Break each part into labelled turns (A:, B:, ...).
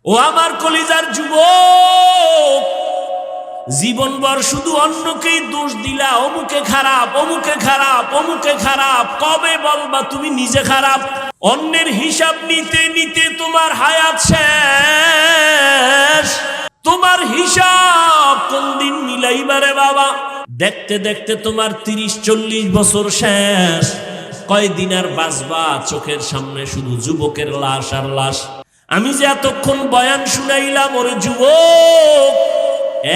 A: ও আমার কলিজার যুবক, জীবনভর শুধু অন্যকেই দোষ দিলা, অমুকে খারাপ, অমুকে খারাপ, অমুকে খারাপ। কবে বলবা তুমি নিজে খারাপ? অন্যের হিসাব নিতে নিতে তোমার হায়াত শেষ। তোমার হিসাব কোন দিন মিলাইবারে বাবা? দেখতে দেখতে তোমার 30-40 বছর শেষ। কয়দিন আর বাঁচবা? চোখের সামনে শুধু যুবকের লাশ আর লাশ। আমি যে এতক্ষণ বয়ান শুনাইলাম, ওরে যুবক,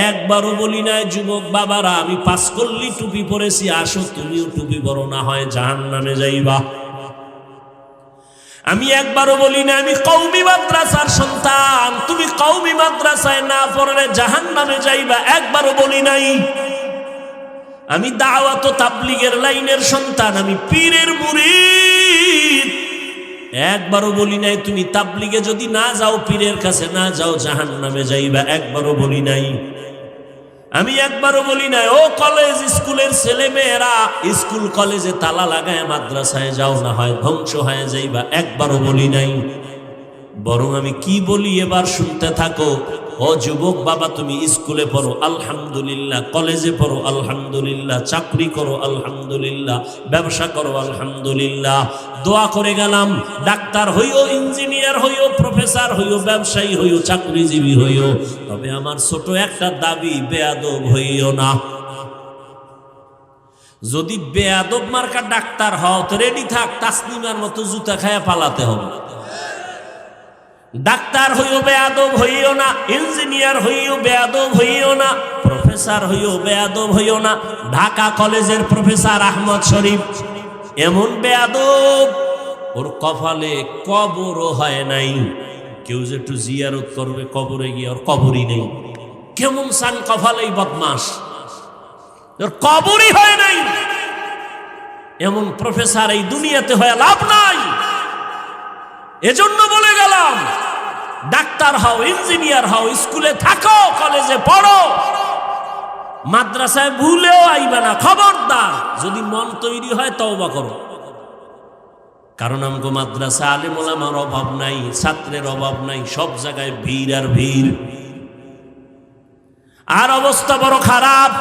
A: একবারও বলি নাই যুবক বাবারা আমি 5 কল্লি টুপি পরেছি, আসো তুমিও টুপি পরো, না হয় জাহান্নামে যাইবা। আমি একবারও বলি না আমি কওমি মাদ্রাসার সন্তান, তুমি কওমি মাদ্রাসায় না পড়লে জাহান্নামে যাইবা, একবারও বলি নাই। আমি দাওয়াত ও তাবলীগের লাইনের সন্তান, আমি পীরের মুরিদ, একবারও বলি নাই তুমি তাবলীগে যদি না যাও, পীরের কাছে না যাও, জাহান্নামে যাইবা, একবারও বলি নাই। আমি একবারও বলি নাই ও কলেজ স্কুলের ছেলে মেয়েরা স্কুল কলেজে তালা লাগায় মাদ্রাসায় যাও, না হয় ধ্বংস হয়ে যাইবা, একবারও বলি নাই। বরং আমি কি বলি এবার শুনতে থাকো। ও যুবক বাবা, তুমি স্কুলে পড়ো আলহামদুলিল্লাহ, কলেজে পড়ো আলহামদুলিল্লাহ, চাকরি করো আলহামদুলিল্লাহ, ব্যবসা করো আলহামদুলিল্লাহ। দোয়া করে গেলাম, ডাক্তার হইও, ইঞ্জিনিয়ার হইও, প্রফেসর হইও, ব্যবসায়ী হইও, চাকরিজীবী হইও, তবে আমার ছোট একটা দাবি, বেয়াদব হইও না। যদি বেয়াদব মার্কা ডাক্তার হও তো রেডি থাক, তাসলিমার মতো জুতা খায়া পালাতে হবে। ডাক্তার হইও বেয়াদব হইও না, ইঞ্জিনিয়ার হইও বেয়াদব হইও না, প্রফেসর হইও বেয়াদব হইও না। ঢাকা কলেজের প্রফেসর আহমদ শরীফ এমন বেয়াদব, ওর কপালে কবরও হয় নাই। কেউ যে একটু জিয়ারত করবে কবরে গিয়ে, ওর কবরই নেই। কেমন সান কপালেই বদমাস, ওর কবরই হয় নাই। এমন প্রফেসর এই দুনিয়াতে হয়ে লাভ নাই। এজন্য বলে গেলাম, ডাক্তার হও, ইঞ্জিনিয়ার হও, স্কুলে থাকো, কলেজে পড়ো, মাদ্রাসায় ভুলেও আইবে না, খবরদার। যদি মন তৈরি হয় তওবা করো। কারণ আমগো মাদ্রাসা আলেম ওলামার অভাব নাই, ছাত্রের অভাব নাই, সব জায়গায় ভিড় আর ভিড়। আর অবস্থা বড় খারাপ,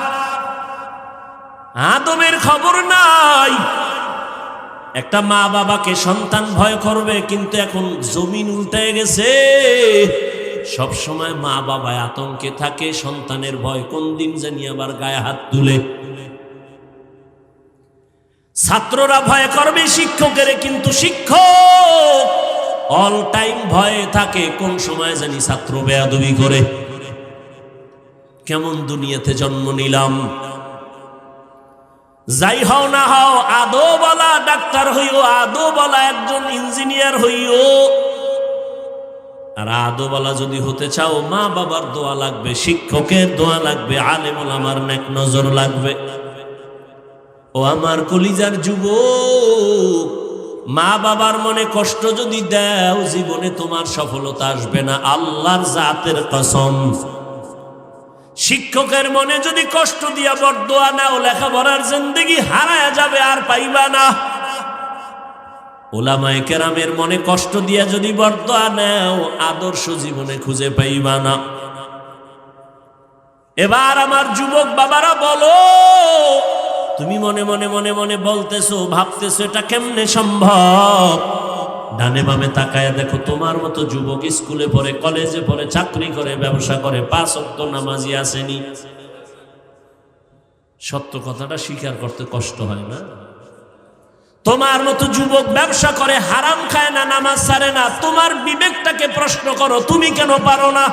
A: আদমের খবর নাই। একটা মা বাবাকে সন্তান ভয় করবে, কিন্তু এখন জমিন উল্টে গেছে। সব সময় মা বাবা আতঙ্কে থাকে, সন্তানের ভয়, কোন দিন জানি আবার গায়ে হাত তুলে। ছাত্ররা ভয় করবে শিক্ষকের, কিন্তু শিক্ষক অল টাইম ভয়ে থাকে, কোন সময় জানি ছাত্র বেয়াদবি করে। কেমন দুনিয়াতে জন্ম নিলাম। যাই হও না হও, আদৌ বলা ডাক্তার হইও, আদৌ বলা একজন ইঞ্জিনিয়ার হইও। আর আদৌ বলা যদি হতে চাও, মা বাবার দোয়া লাগবে, শিক্ষকের দোয়া লাগবে, আলেম ওলামার নেক নজর লাগবে। ও আমার কলিজার যুবক, মা বাবার মনে কষ্ট যদি দাও, জীবনে তোমার সফলতা আসবে না, আল্লাহর জাতের কসম। শিক্ষকের মনে যদি কষ্ট দিয়া বরদোয়া নাও, লেখাপড়ার জিন্দেগি হারায়া যাবে, আর পাইবা না। উলামায়ে কেরামের মনে কষ্ট দিয়া যদি বরদোয়া নাও, আদর্শ জীবনে খুঁজে পাইবা না। এবার আমার যুবক বাবারা বলো, তুমি মনে মনে মনে মনে বলতেছো, ভাবতেছো এটা কেমনে সম্ভব? ডানে বামে তাকায় দেখো, তোমার মতো যুবক স্কুলে পড়ে, কলেজে পড়ে, চাকরি করে, ব্যবসা করে, 5 ওয়াক্ত নামাজি আসেনি। সত্য কথাটা স্বীকার করতে কষ্ট হয় না? তোমার মতো যুবক ব্যবসা করে, হারাম খায় না, নামাজ ছাড়ে না। তোমার বিবেকটাকে প্রশ্ন করো, তুমি কেন পারো না?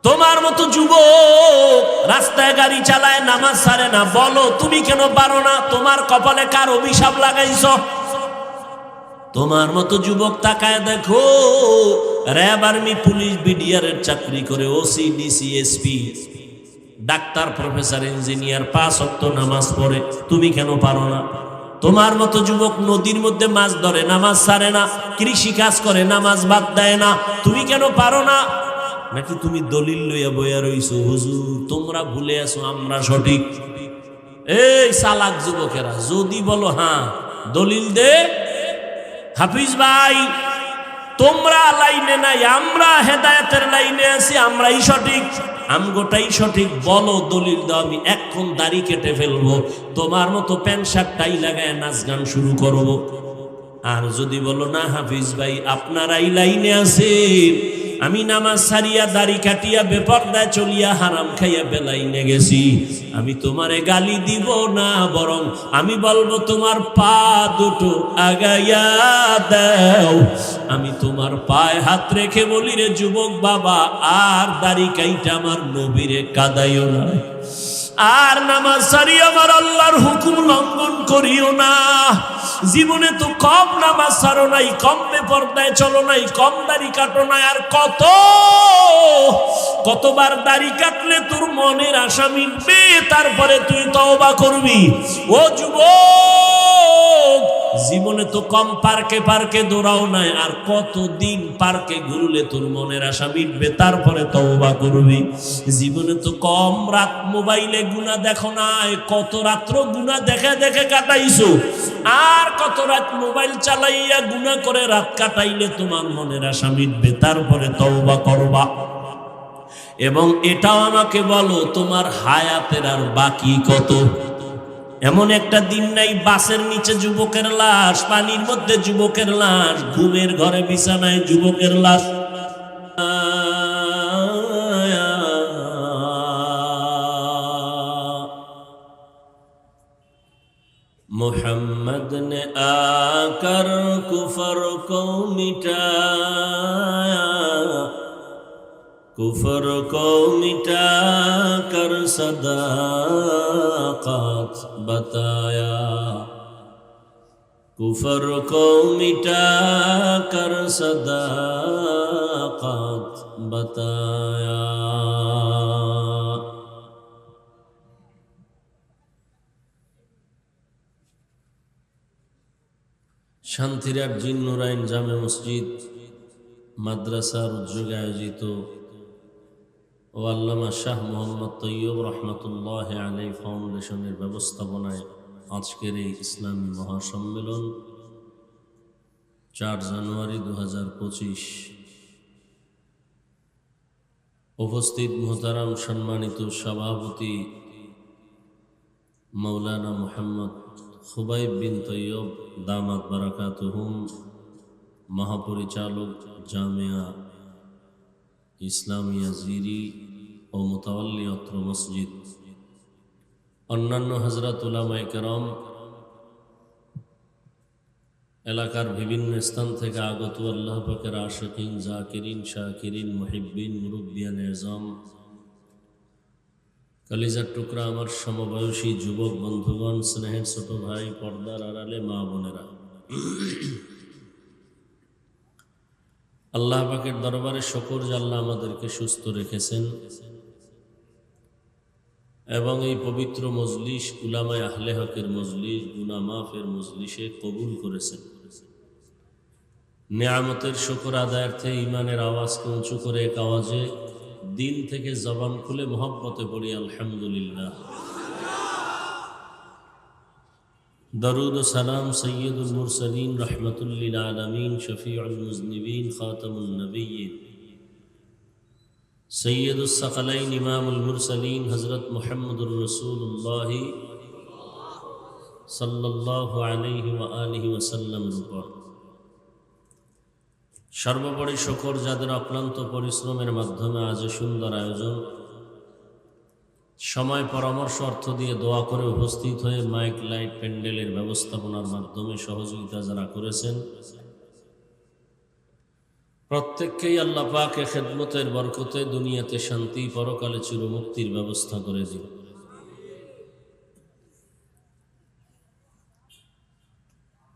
A: তোমার মতো যুবক রাস্তায় গাড়ি চালায়, নামাজ ছাড়ে না, বলো তুমি কেন পারো না? তোমার কপালে কার অভিশাপ লাগাইছো? তোমার মতো যুবক তাকায় দেখো, র্যাব, আর্মি, পুলিশ, বিডিআরের চাকরি করে, OC, DC, SP, doctor, professor, engineer, 5 ওয়াক্ত নামাজ পড়ে, তুমি কেন পারো না? তোমার মতো যুবক নদীর মধ্যে মাছ ধরে, নামাজ ছাড়ে না, কৃষি কাজ করে, নামাজ বাদ দেয় না, তুমি কেন পারো না? নাকি তুমি দলিল লইয়া বইয়া রইছো, হুজুর তোমরা ভুলে আছো, আমরা সঠিক। এই চালাক যুবকেরা, যদি বলো হ্যাঁ দলিল দে, হাফিজ ভাই তোমরা লাইনে নাই, আমরা হেদায়েতের লাইনে আছি, আমরাই সঠিক, আমগোটাই সঠিক। বলো, দলিল দাও, আমি এখন দাড়ি কেটে ফেলবো, তোমার মতো প্যান্ট শার্ট টাই লাগায় নাচ গান শুরু করব। আর যদি বলো না হাফিজ ভাই আপনারাই লাইনে আছেন, আমি নামাজ সারিয়া দাড়ি কাটিয়া বেপরদায় চলিয়া হারাম খাইয়া বেলাইনে গেছি, আমি তোমারে গালি দিব না, বরং আমি বলবো তোমার পা দুটো আগাইয়া দাও। আমি তোমার পায়ে হাত রেখে বলি, রে যুবক বাবা, আর দাড়ি কাইটা আমার নবীরে কাদাইও না, আর নামাজ সারি আমার আল্লাহর হুকুম লঙ্ঘন করিও না। জীবনে তো কম নামাজ সারো নাই, কম বেপরদায় চলো নাই, কম দাড়ি কাটো নাই, আর কতবার দাড়ি কাটলে তোর মনের আশা মিটবে, তারপরে তুই তওবা করবি। ও যুবক, জীবনে তো কম পার্কে পার্কে দৌড়াও নাই, আর কতদিন পার্কে ঘুরলে তোর মনের আশা মিটবে, তারপরে তওবা করবি। জীবনে তো কম রাত মোবাইলে গুনাহ দেখো নাই, কত রাত্র গুনাহ দেখে দেখে কাটাইছো, আর কত রাত মোবাইল চালাইয়া গুনাহ করে রাত কাটাইলে তোমার মনের আশা মিটবে, তারপরে তওবা করবা। এবং এটাও আমাকে বলো, তোমার হায়াতের আর বাকি কত? এমন একটা দিন নাই বাসের নিচে যুবকের লাশ, পানির মধ্যে যুবকের লাশ, ঘুমের ঘরে বিছানায় যুবকের লাশ। मोहम्मद ने आकर कुफर को मिटाया, कुफर को मिटा कर सदाकत बताया, कुफर को मिटा कर सदाकत बताया। শান্তিরাট জিন নুরাইন জামে মসজিদ মাদ্রাসার উদ্যোগে আয়োজিত ও আল্লামা শাহ মোহাম্মদ তৈয়ব রহমতুল্লাহ আলাইহি ফাউন্ডেশনের ব্যবস্থাপনায় আজকের এই ইসলামী মহাসম্মেলন 4 জানুয়ারি 2025। উপস্থিত মোহতারাম সম্মানিত সভাপতি মৌলানা মোহাম্মদ খুবাইব বিন তৈয়ব দামাত বারাকাতুহুম, মহাপরিচালক জামিয়া ইসলামিয়া জিরি ও মুতাওয়াল্লি অত্র মসজিদ, অন্যান্য হযরত উলামায়ে কেরাম, এলাকার বিভিন্ন স্থান থেকে আগত আল্লাহ পাকের আশিকিন, জাকিরিন, শাকিরিন, মুহিব্বিন, মুরব্বিয়ান এজম, কলিজার টুকরা আমার সমবয়সী যুবক বন্ধুগণ, স্নেহের ছোট ভাই, পর্দার আড়ালে মা বোনেরা, আল্লাহ পাকের দরবারে শুকর যে আল্লাহ আমাদেরকে সুস্থ রেখেছেন এবং এই পবিত্র মজলিস উলামায়ে আহলে হকের মজলিস, গুনাহ মাফের মজলিসে কবুল করেছেন। নিয়ামতের শুকর আদায়ার্থে ঈমানের আওয়াজকে উঁচু করে এক আওয়াজে দিল থেকে জবান খুলে মহব্বতে পড়ি আলহামদুলিল্লাহ। দরুদ ও সালাম সৈয়দুল মুরসালিন রহমাতুল লিল আলামিন, শফিউল মুজনিবিন, খাতামুন নবিয়্যিন, সৈয়দুস সাকালাইন, ইমামুল মুরসালিন হযরত মুহাম্মদুর রাসূলুল্লাহ সাল্লাল্লাহু আলাইহি ওয়া আলিহি ওয়াসাল্লামের উপর সর্বোপরি শুকর যাদের অক্লান্ত পরিশ্রমের মাধ্যমে আজ সুন্দর আয়োজন, সময় পরামর্শ অর্থ দিয়ে দোয়া করে উপস্থিত হয়ে মাইক লাইট প্যান্ডেলের ব্যবস্থাপনার মাধ্যমে সহযোগিতা যারা করেছেন, প্রত্যেককেই আল্লাহ পাকের খেদমতের বরকতে দুনিয়াতে শান্তি, পরকালে চিরমুক্তির ব্যবস্থা করে দিন।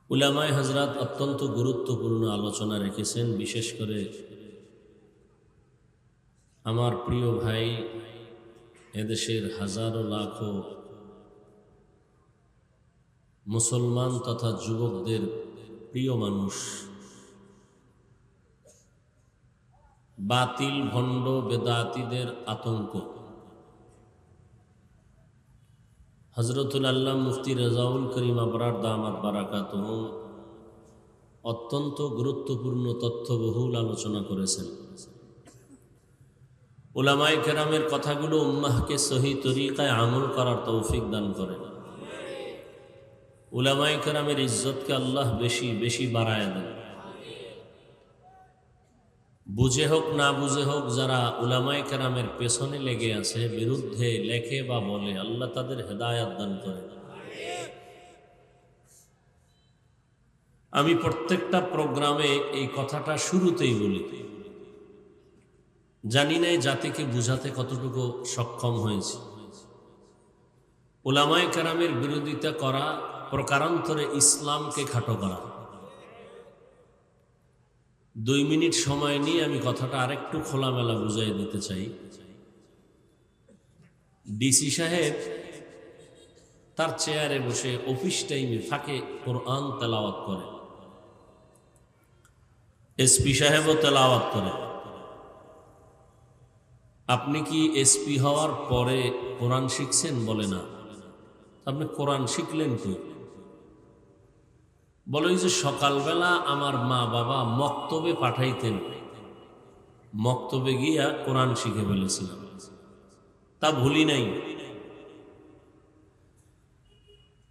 A: উলামায়ে হযরত অত্যন্ত গুরুত্বপূর্ণ আলোচনা রেখেছেন। বিশেষ করে আমার প্রিয় ভাই, এদেশের হাজারো লাখো মুসলমান তথা যুবকদের প্রিয় মানুষ, বাতিল ভণ্ড বেদাতীদের আতঙ্ক, হযরতুল আল্লাহ মুফতি রেজাউল করিম আবরার দামাত বারাকাতুহুম অত্যন্ত গুরুত্বপূর্ণ তথ্যবহুল আলোচনা করেছেন। উলামায়ে কেরামের কথাগুলো উম্মাহকে সহি তরিকায় আমল করার তৌফিক দান করেন। উলামায়ে কেরামের ইজ্জতকে আল্লাহ বেশি বেশি বাড়ায় দেন। বুঝে হোক না বুঝে হোক যারা উলামায়ে কেরামের পেছনে লেগে আছে, বিরুদ্ধে লেখে বা বলে, আল্লাহ তাদের হেদায়াত দান করেন। আমি প্রত্যেকটা প্রোগ্রামে এই কথাটা শুরুতেই বলি, জানি না এই জাতিকে বুঝাতে কতটুকু সক্ষম হয়েছে। উলামায়ে কেরামের বিরোধিতা করা প্রকারান্তরে ইসলামকে খাটো করা। 2 মিনিট সময় নিয়ে আমি কথাটা আরেকটু খোলামেলা বুঝাই দিতে চাই। ডিসি সাহেব তার চেয়ারে বসে অফিস টাইমে ফাঁকে কোরআন তেলাওয়াত করে, এসপি সাহেবও তেলাওয়াত করে। আপনি কি এসপি হওয়ার পরে কোরআন শিখছেন? বলে না। আপনি কোরআন শিখলেন কি? বলে যে সকালবেলা আমার মা বাবা মক্তবে পাঠাইতেন, মক্তবে গিয়া কোরআন শিখে ফেলেছিলাম, তা ভুলি নাই।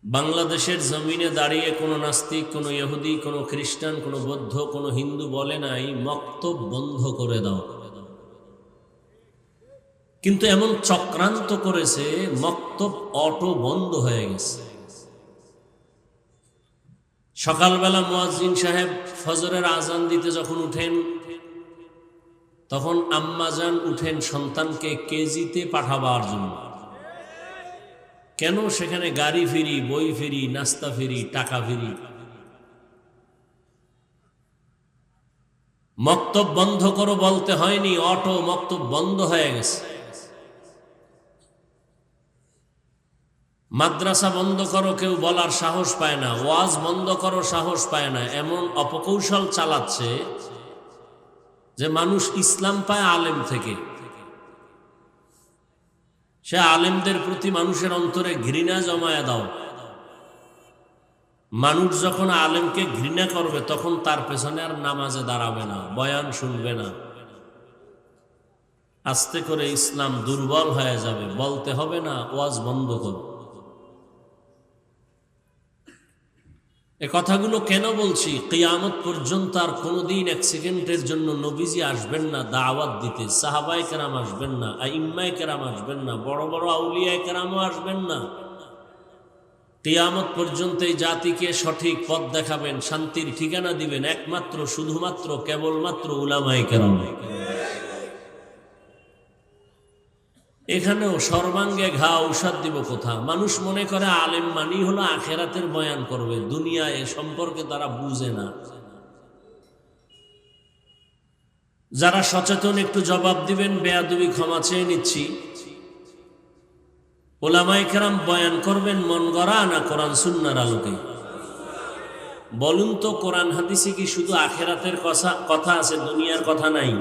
A: বাংলাদেশের জমিনে দাঁড়িয়ে কোনো নাস্তিক, কোনো ইহুদি, কোনো খ্রিস্টান, কোনো বৌদ্ধ, কোনো হিন্দু বলে নাই মক্তব বন্ধ করে দাও। কিন্তু এমন চক্রান্ত করেছে মক্তব অটো বন্ধ হয়ে গেছে। সকালবেলা মুয়াজ্জিন সাহেব ফজরের আজান দিতে যখন উঠেন, তখন আম্মাজান উঠেন সন্তানকে কেজিতে পাঠাবার জন্য। কেন? সেখানে গাড়ি ফ্রি, বই ফ্রি, নাস্তা ফ্রি, টাকা ফ্রি। মক্তব বন্ধ করো বলতে হয়নি, অটো মক্তব বন্ধ হয়ে গেছে। মাদ্রাসা বন্ধ করো কেউ বলার সাহস পায় না, ওয়াজ বন্ধ করো সাহস পায় না। এমন অপকৌশল চালাচ্ছে যে মানুষ ইসলাম পায় আলেম থেকে। সে আলেমদের প্রতি মানুষের অন্তরে ঘৃণা জমায়া দাও। মানুষ যখন আলেমকে ঘৃণা করবে তখন তার পেছনে আর নামাজে দাঁড়াবে না, বয়ান শুনবে না। আস্তে করে ইসলাম দুর্বল হয়ে যাবে। বলতে হবে না ওয়াজ বন্ধ করো। এ কথাগুলো কেন বলছি? কিয়ামত পর্যন্ত আর কোনোদিন 1 সেকেন্ডের জন্য নবীজি আসবেন না দাওয়াত দিতে, সাহাবায়ে কেরাম আসবেন না, আইম্মায়ে কেরাম আসবেন না, বড় বড় আউলিয়ায়ে কেরামও আসবেন না। কিয়ামত পর্যন্ত এই জাতিকে সঠিক পথ দেখাবেন, শান্তির ঠিকানা দিবেন একমাত্র শুধুমাত্র কেবলমাত্র উলামায়ে কেরাম। এখানেও সর্বাঙ্গে ঘা ঔষধ দিব কোথা? মানুষ মনে করে আলেম মানি হলো আখেরাতের বয়ান করবে, দুনিয়া এ সম্পর্কে তারা বুঝে না। যারা সচেতন একটু জবাব দিবেন, বেয়াদবি ক্ষমা চেয়ে নিচ্ছি। উলামায়ে কেরাম বয়ান করবেন মন গড়া না কোরআন সুন্নাহর আলোকে? বলুন তো, কোরআন হাদিসে কি শুধু আখেরাতের কথা আছে, দুনিয়ার কথা নাই?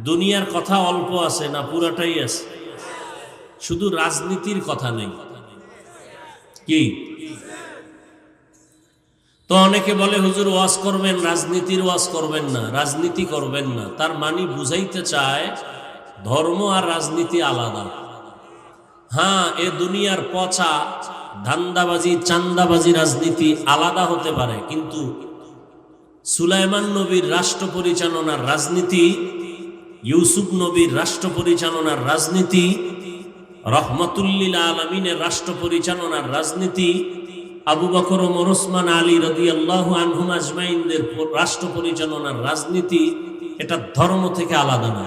A: দুনিয়ার কথা অল্প আছে না পুরাটাই আছে? শুধু রাজনীতির কথা নেই কি? তো অনেকে বলে হুজুর ওয়াজ করবেন, রাজনীতির ওয়াজ করবেন না, রাজনীতি করবেন না। তার মানে বুঝাইতে চায় ধর্ম আর রাজনীতি আলাদা। হ্যাঁ, এ দুনিয়ার পচা ধান্দাবাজি, চান্দাবাজি রাজনীতি আলাদা হতে পারে, কিন্তু সুলাইমান নবীর রাষ্ট্র পরিচালনার রাজনীতি, ইউসুফ নবীর রাষ্ট্র পরিচালনার রাজনীতি, রহমতুল্লিল আলমিনের রাষ্ট্র পরিচালনার রাজনীতি, আবু বকর ওমর ওসমান আলী রাদিয়াল্লাহু আনহুম আজমাইনদের রাষ্ট্র পরিচালনার রাজনীতি, এটা ধর্ম থেকে আলাদা না।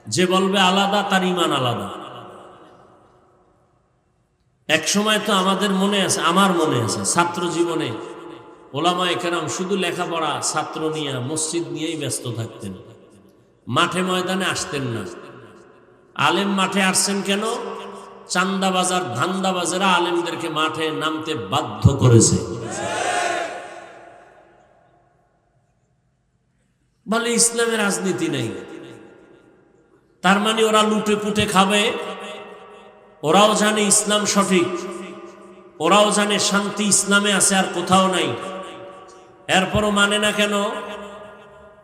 A: যে বলবে আলাদা তার ঈমান আলাদা। এক সময় তো আমাদের মনে আছে, আমার মনে আছে, ছাত্র জীবনে ওলামায়ে কেরাম শুধু লেখাপড়া, ছাত্র নিয়ে, মসজিদ নিয়েই ব্যস্ত থাকতেন, মাঠে ময়দানে আসতেন না। আলেম মাঠে আসছেন কেন? চান্দাবাজার ধান্দাবাজেরা আলেমদেরকে মাঠে নামতে বাধ্য করেছে। বলে ইসলামের রাজনীতি নেই, তার মানে ওরা লুটে পুটে খাবে। ওরাও জানে ইসলাম সঠিক, ওরাও জানে শান্তি ইসলামে আছে আর কোথাও নাই। এরপরও মানে না কেন?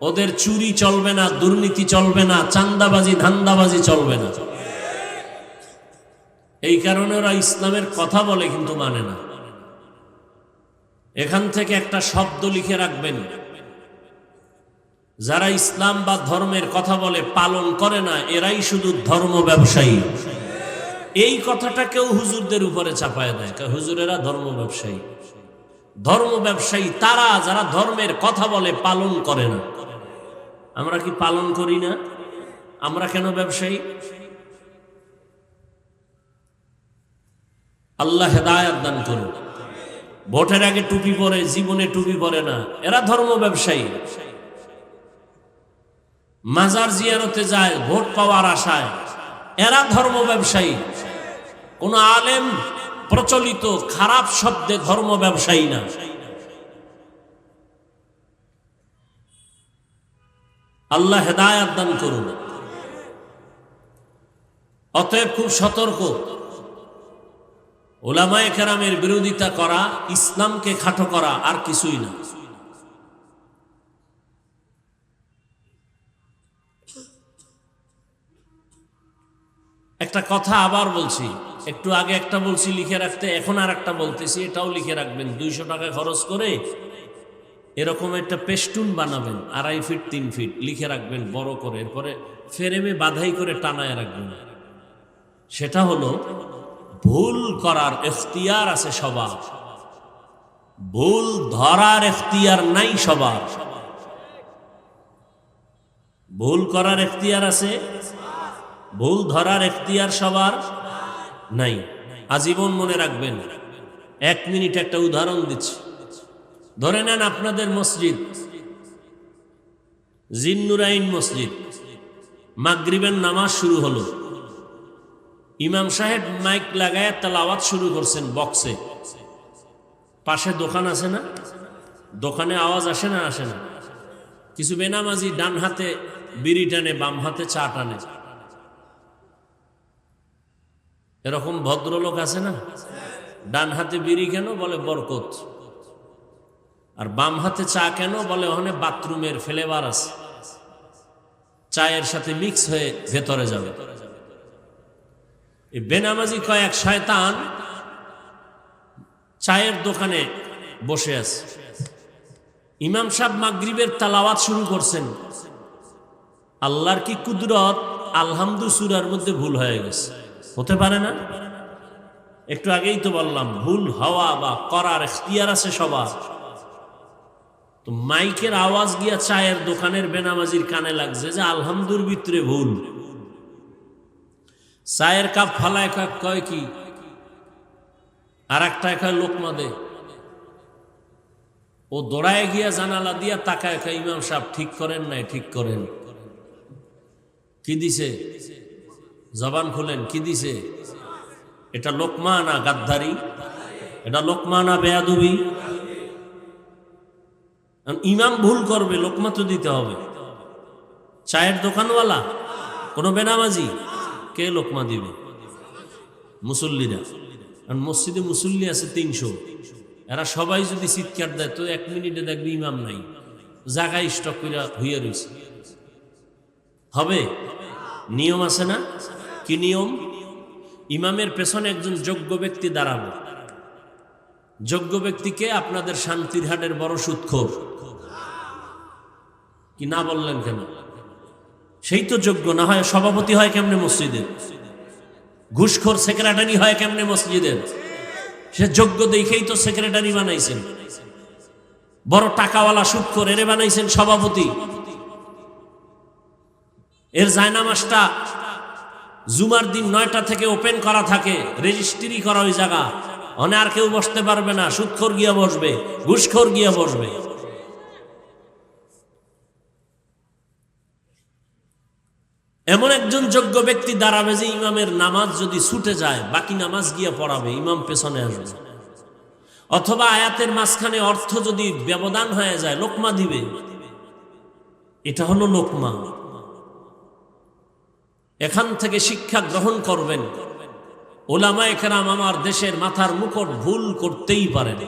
A: ওদের চুরি চলবে না, দুর্নীতি চলবে না, চাঁদাবাজি ধান্দাবাজি চলবে না। এই কারণে ওরা ইসলামের কথা বলে কিন্তু মানে না। এখান থেকে একটা শব্দ লিখে রাখবেন, যারা ইসলাম বা ধর্মের কথা বলে পালন করে না, এরাই শুধু ধর্ম ব্যবসায়ী। এই কথাটা কেউ হুজুরদের উপরে চাপায় দেয়, হুজুরেরা ধর্ম ব্যবসায়ী। ধর্ম ব্যবসায়ী তারা যারা ধর্মের কথা বলে পালন করে না। আমরা কি পালন করি না? আমরা কেন ব্যবসায়ী? আল্লাহ হেদায়েত দান করুন। ভোটের আগে টুপি পরে, জীবনে টুপি পরে না, এরা ধর্ম ব্যবসায়ী। মাজার জিয়ারতে যায় ভোট পাওয়ার আশায়, এরা ধর্ম ব্যবসায়ী। কোন আলেম প্রচলিত খারাপ শব্দে ধর্ম ব্যবসায়ী না। আল্লাহ হেদায়েত দান করুন। অতএব খুব সতর্ক। উলামায়ে কেরামের বিরোধিতা করা, ইসলামকে খাটো করা, আর কিছুই না। একটা কথা আবার বলছি, একটু আগে একটা বলছি লিখে রাখতে, এখন আর একটা বলতেছি, এটাও লিখে রাখবেন। 200 টাকা খরচ করে এরকম একটা পেস্টুন বানাবেন, 2.5 ফিট 3 ফিট লিখে রাখবেন বড় করে, এরপরে ফ্রেমে বাধাই করে টানায় রাখবেন। সেটা হলো, ভুল করার এখতিয়ার আছে সবার, ভুল ধরার এখতিয়ার নাই সবার। ভুল করার এখতিয়ার আছে, ভুল ধরার এখতিয়ার সবার নাই। আজীবন মনে রাখবেন। 1 মিনিট একটা উদাহরণ দিচ্ছি। ধরে নেন আপনাদের মসজিদ জিন্নুরাইন মসজিদ, মাগরিবের নামাজ শুরু হলো, ইমাম সাহেব মাইক লাগায় তেলাওয়াত শুরু করছেন বক্সে। পাশে দোকান আছে না, দোকানে আওয়াজ আসে না? আসে না? কিছু বেনামাজি ডান হাতে বিড়ি টানে, বাম হাতে চা টানে। এরকম ভদ্রলোক আছে না? ডান হাতে বিড়ি কেন? বলে বরকত। আর বাম হাতে চা কেন? বলে ওখানে বাথরুমের ফ্লেভার আছে, চায়ের সাথে মিক্স হয়ে ভেতরে যাবে। এই বেনামাজি কয়েক শয়তান চায়ের দোকানে বসে আছে। ইমাম সাহেব মাগরিবের তেলাওয়াত শুরু করছেন। আল্লাহর কি কুদরত, আলহামদু সূরার মধ্যে ভুল হয়ে গেছে। হতে পারে না? একটু আগেই তো বললাম, ভুল হওয়া বা করার এখতিয়ার আছে সবার। তো মাইকের আওয়াজ গিয়া চায়ের দোকানের বেনামাজির কানে লাগছে যে আলহামদুর ভিতরে ভুল। চায়ের কাপ ফালায় কয় কি, আর একটা কয় লোকমা দে। ও দৌড়ায় গিয়া জানালা দিয়া তাকায় কয়, ইমাম সাহেব ঠিক করেন নাই, ঠিক করেন। কি দিছে? জবান খুলেন, কি দিছে? এটা লোকমা না গাদ্দারি? এটা লোকমা না বেয়াদবি? ইমাম ভুল করবে, লোকমা তো দিতে হবে। চায়ের দোকানওয়ালা, কোনো বেনামাজি, কে লোকমা দিবে? মুসল্লিরা। কারণ মসজিদে মুসল্লি আছে 300, এরা সবাই যদি চিৎকার দেয় তো 1 মিনিটে দেখবে ইমাম নাই, জায়গায় স্টক করে হইয়া রয়েছে। হবে? নিয়ম আছে না? কি নিয়ম? ইমামের পেছনে একজন যোগ্য ব্যক্তি দাঁড়াবে। যোগ্য ব্যক্তিকে আপনাদের শান্তির হাটের বড় সুদখোর। কি না বললেন কেন? সেই তো যোগ্য, না হয় সভাপতি হয় কেমনে মসজিদের? ঘুষখোর সেক্রেটারি হয় কেমনে মসজিদের? সে যোগ্য দেখেই তো সেক্রেটারি বানাইছেন। বড় টাকাওয়ালা সুদখোর, এরে বানাইছেন সভাপতি। এর জায়নামাজটা জুমার দিন 9টা থেকে ওপেন করা থাকে, রেজিস্ট্রি করা ওই জায়গা। অনে আর কেউ বসতে পারবে না, সুদখোর গিয়া বসবে, ঘুষখোর গিয়া বসবে। এমন একজন যোগ্য ব্যক্তি দাঁড়াবে যে ইমামের নামাজ যদি ছুটে যায়, বাকি নামাজ গিয়া পড়াবে, ইমাম পেছনে আসবে। অথবা আয়াতের মাঝখানে অর্থ যদি ব্যবধান হয়ে যায়, লোকমা দিবে। এটা হলো লোকমা। এখান থেকে শিক্ষা গ্রহণ করবেন। ওলামায়ে কেরাম আমার দেশের মাথার মুকুট, ভুল করতেই পারেন।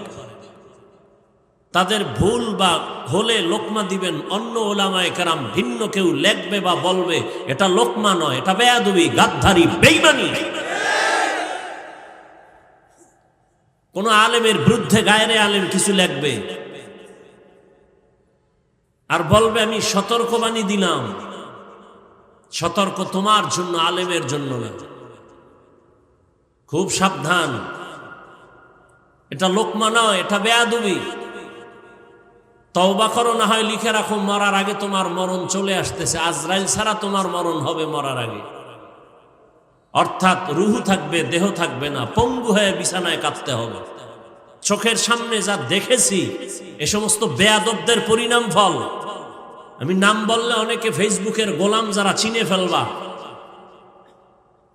A: তাদের ভুল বা হলে লোকমা দিবেন, অন্য ওলামায়ে কেরাম ভিন্ন কেউ লেখবে বা বলবে, এটা লোকমা নয়, এটা বেয়াদবি, গাদ্দারি, বেঈমানি। কোন আলেমের বিরুদ্ধে গায়রে আলেম কিছু লেখবে আর বলবে আমি সতর্কবাণী দিলাম, সতর্ক তোমার জন্য, আলেমের জন্য না। খুব সাবধান, এটা লোকমা নয়, এটা বেয়াদবি। তওবা করো, না হয় লিখে রাখো, মরার আগে তোমার মরণ চলে আসতেছে, আজরাইল ছাড়া তোমার মরণ হবে মরার আগে। অর্থাৎ রুহু থাকবে, দেহ থাকবে না, পঙ্গু হয়ে বিছানায় কাঁদতে হবে। চোখের সামনে যা দেখেছি এ সমস্ত বেয়াদবদের পরিণাম ফল। আমি নাম বললে অনেকে ফেসবুকের গোলাম যারা চিনে ফেলবা,